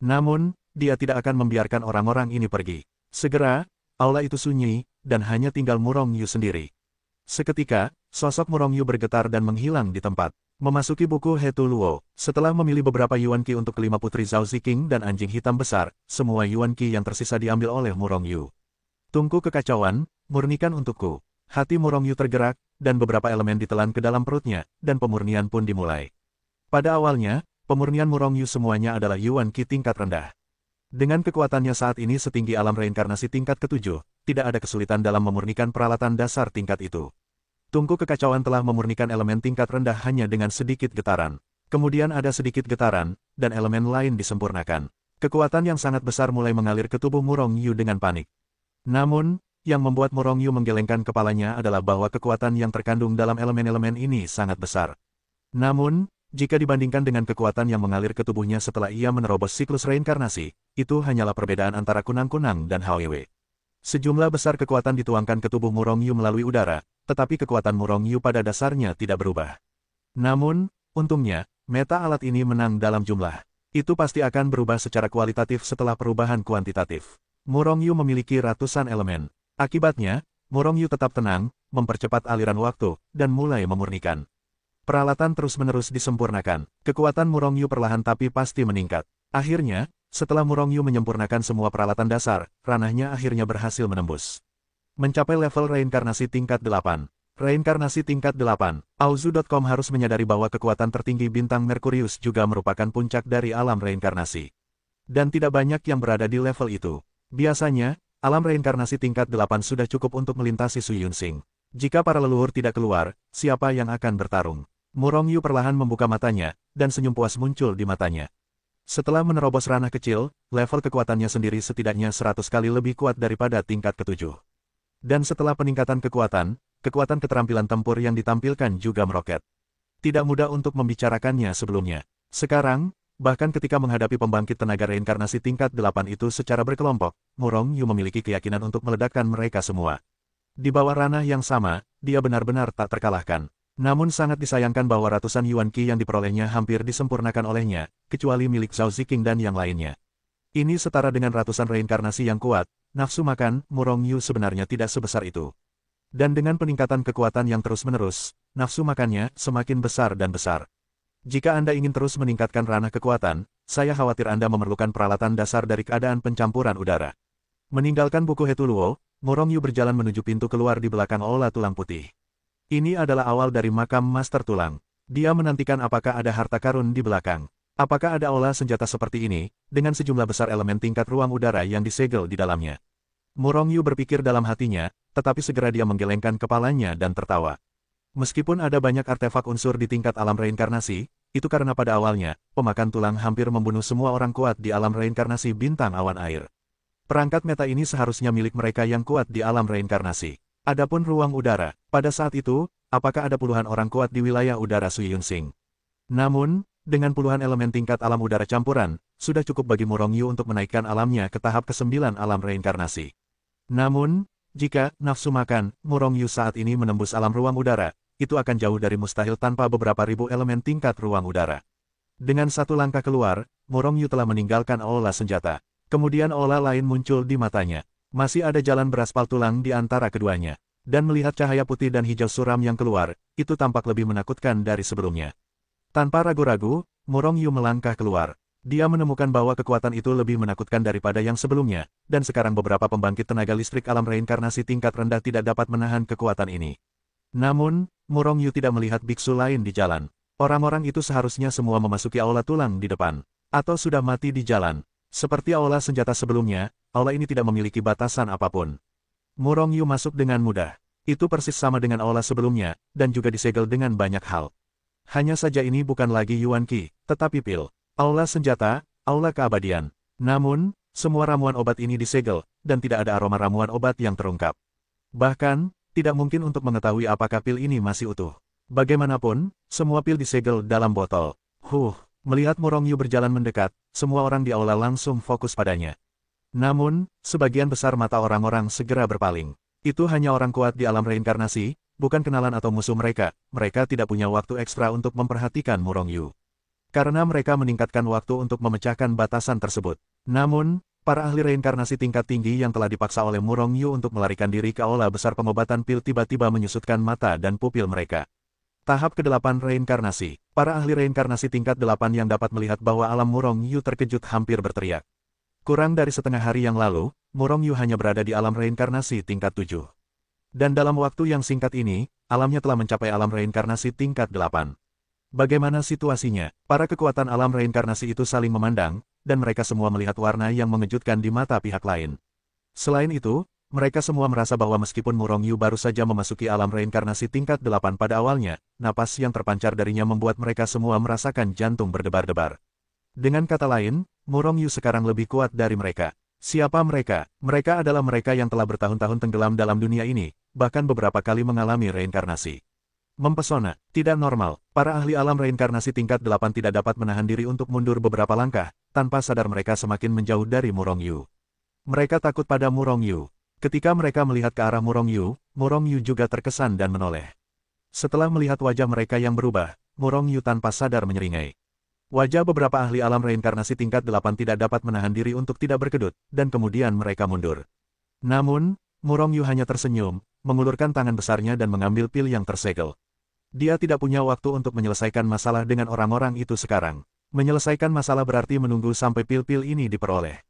Namun, dia tidak akan membiarkan orang-orang ini pergi. Segera, aula itu sunyi, dan hanya tinggal Murong Yu sendiri. Seketika, sosok Murong Yu bergetar dan menghilang di tempat. Memasuki buku Hetuluo, setelah memilih beberapa Yuan Qi untuk kelima putri Zhao Ziqing dan anjing hitam besar, semua Yuan Qi yang tersisa diambil oleh Murong Yu. Tungku kekacauan, murnikan untukku. Hati Murong Yu tergerak, dan beberapa elemen ditelan ke dalam perutnya, dan pemurnian pun dimulai. Pada awalnya, pemurnian Murong Yu semuanya adalah Yuan Qi tingkat rendah. Dengan kekuatannya saat ini setinggi alam reinkarnasi tingkat ke-7, tidak ada kesulitan dalam memurnikan peralatan dasar tingkat itu. Tungku kekacauan telah memurnikan elemen tingkat rendah hanya dengan sedikit getaran. Kemudian ada sedikit getaran, dan elemen lain disempurnakan. Kekuatan yang sangat besar mulai mengalir ke tubuh Murong Yu dengan panik. Namun, yang membuat Murong Yu menggelengkan kepalanya adalah bahwa kekuatan yang terkandung dalam elemen-elemen ini sangat besar. Namun, jika dibandingkan dengan kekuatan yang mengalir ke tubuhnya setelah ia menerobos siklus reinkarnasi, itu hanyalah perbedaan antara kunang-kunang dan Hwe. Sejumlah besar kekuatan dituangkan ke tubuh Murong Yu melalui udara, tetapi kekuatan Murong Yu pada dasarnya tidak berubah. Namun, untungnya, meta alat ini menang dalam jumlah. Itu pasti akan berubah secara kualitatif setelah perubahan kuantitatif. Murong Yu memiliki ratusan elemen. Akibatnya, Murong Yu tetap tenang, mempercepat aliran waktu, dan mulai memurnikan. Peralatan terus-menerus disempurnakan. Kekuatan Murong Yu perlahan tapi pasti meningkat. Akhirnya, setelah Murong Yu menyempurnakan semua peralatan dasar, ranahnya akhirnya berhasil menembus. Mencapai level reinkarnasi tingkat 8. Reinkarnasi tingkat 8. Auzu.com harus menyadari bahwa kekuatan tertinggi bintang Merkurius juga merupakan puncak dari alam reinkarnasi. Dan tidak banyak yang berada di level itu. Biasanya, alam reinkarnasi tingkat 8 sudah cukup untuk melintasi Su Yunsing. Jika para leluhur tidak keluar, siapa yang akan bertarung? Murong Yu perlahan membuka matanya, dan senyum puas muncul di matanya. Setelah menerobos ranah kecil, level kekuatannya sendiri setidaknya 100 kali lebih kuat daripada tingkat ke-7. Dan setelah peningkatan kekuatan, kekuatan keterampilan tempur yang ditampilkan juga meroket. Tidak mudah untuk membicarakannya sebelumnya. Sekarang, bahkan ketika menghadapi pembangkit tenaga reinkarnasi tingkat 8 itu secara berkelompok, Murong Yu memiliki keyakinan untuk meledakkan mereka semua. Di bawah ranah yang sama, dia benar-benar tak terkalahkan. Namun sangat disayangkan bahwa ratusan Yuan Qi yang diperolehnya hampir disempurnakan olehnya, kecuali milik Zhao Ziqing dan yang lainnya. Ini setara dengan ratusan reinkarnasi yang kuat, nafsu makan, Murong Yu sebenarnya tidak sebesar itu. Dan dengan peningkatan kekuatan yang terus-menerus, nafsu makannya semakin besar dan besar. Jika Anda ingin terus meningkatkan ranah kekuatan, saya khawatir Anda memerlukan peralatan dasar dari keadaan pencampuran udara. Meninggalkan buku Hetuluo, Murong Yu berjalan menuju pintu keluar di belakang Aula Tulang Putih. Ini adalah awal dari makam Master Tulang. Dia menantikan apakah ada harta karun di belakang. Apakah ada aula senjata seperti ini, dengan sejumlah besar elemen tingkat ruang udara yang disegel di dalamnya. Murong Yu berpikir dalam hatinya, tetapi segera dia menggelengkan kepalanya dan tertawa. Meskipun ada banyak artefak unsur di tingkat alam reinkarnasi, itu karena pada awalnya, pemakan tulang hampir membunuh semua orang kuat di alam reinkarnasi bintang awan air. Perangkat meta ini seharusnya milik mereka yang kuat di alam reinkarnasi. Adapun ruang udara, pada saat itu, apakah ada puluhan orang kuat di wilayah udara Suyunsing? Namun, dengan puluhan elemen tingkat alam udara campuran, sudah cukup bagi Murong Yu untuk menaikkan alamnya ke tahap ke-9 alam reinkarnasi. Namun, jika nafsu makan Murong Yu saat ini menembus alam ruang udara, itu akan jauh dari mustahil tanpa beberapa ribu elemen tingkat ruang udara. Dengan satu langkah keluar, Murong Yu telah meninggalkan aula senjata. Kemudian aula lain muncul di matanya. Masih ada jalan beraspal tulang di antara keduanya. Dan melihat cahaya putih dan hijau suram yang keluar, itu tampak lebih menakutkan dari sebelumnya. Tanpa ragu-ragu, Murong Yu melangkah keluar. Dia menemukan bahwa kekuatan itu lebih menakutkan daripada yang sebelumnya, dan sekarang beberapa pembangkit tenaga listrik alam reinkarnasi tingkat rendah tidak dapat menahan kekuatan ini. Namun, Murong Yu tidak melihat biksu lain di jalan. Orang-orang itu seharusnya semua memasuki aula tulang di depan. Atau sudah mati di jalan. Seperti aula senjata sebelumnya, aula ini tidak memiliki batasan apapun. Murong Yu masuk dengan mudah. Itu persis sama dengan aula sebelumnya, dan juga disegel dengan banyak hal. Hanya saja ini bukan lagi Yuan Qi, tetapi pil. Aula senjata, aula keabadian. Namun, semua ramuan obat ini disegel, dan tidak ada aroma ramuan obat yang terungkap. Bahkan, tidak mungkin untuk mengetahui apakah pil ini masih utuh. Bagaimanapun, semua pil disegel dalam botol. Melihat Murong Yu berjalan mendekat, semua orang di aula langsung fokus padanya. Namun, sebagian besar mata orang-orang segera berpaling. Itu hanya orang kuat di alam reinkarnasi, bukan kenalan atau musuh mereka. Mereka tidak punya waktu ekstra untuk memperhatikan Murong Yu. Karena mereka meningkatkan waktu untuk memecahkan batasan tersebut. Namun, para ahli reinkarnasi tingkat tinggi yang telah dipaksa oleh Murong Yu untuk melarikan diri ke aula besar pengobatan pil tiba-tiba menyusutkan mata dan pupil mereka. Tahap ke-8 reinkarnasi. Para ahli reinkarnasi tingkat 8 yang dapat melihat bahwa alam Murong Yu terkejut hampir berteriak. Kurang dari setengah hari yang lalu, Murong Yu hanya berada di alam reinkarnasi tingkat 7. Dan dalam waktu yang singkat ini, alamnya telah mencapai alam reinkarnasi tingkat 8. Bagaimana situasinya? Para kekuatan alam reinkarnasi itu saling memandang, dan mereka semua melihat warna yang mengejutkan di mata pihak lain. Selain itu, mereka semua merasa bahwa meskipun Murong Yu baru saja memasuki alam reinkarnasi tingkat 8 pada awalnya, napas yang terpancar darinya membuat mereka semua merasakan jantung berdebar-debar. Dengan kata lain, Murong Yu sekarang lebih kuat dari mereka. Siapa mereka? Mereka adalah mereka yang telah bertahun-tahun tenggelam dalam dunia ini, bahkan beberapa kali mengalami reinkarnasi. Mempesona, tidak normal, para ahli alam reinkarnasi tingkat 8 tidak dapat menahan diri untuk mundur beberapa langkah, tanpa sadar mereka semakin menjauh dari Murong Yu. Mereka takut pada Murong Yu. Ketika mereka melihat ke arah Murong Yu juga terkesan dan menoleh. Setelah melihat wajah mereka yang berubah, Murong Yu tanpa sadar menyeringai. Wajah beberapa ahli alam reinkarnasi tingkat 8 tidak dapat menahan diri untuk tidak berkedut, dan kemudian mereka mundur. Namun, Murong Yu hanya tersenyum, mengulurkan tangan besarnya dan mengambil pil yang tersegel. Dia tidak punya waktu untuk menyelesaikan masalah dengan orang-orang itu sekarang. Menyelesaikan masalah berarti menunggu sampai pil-pil ini diperoleh.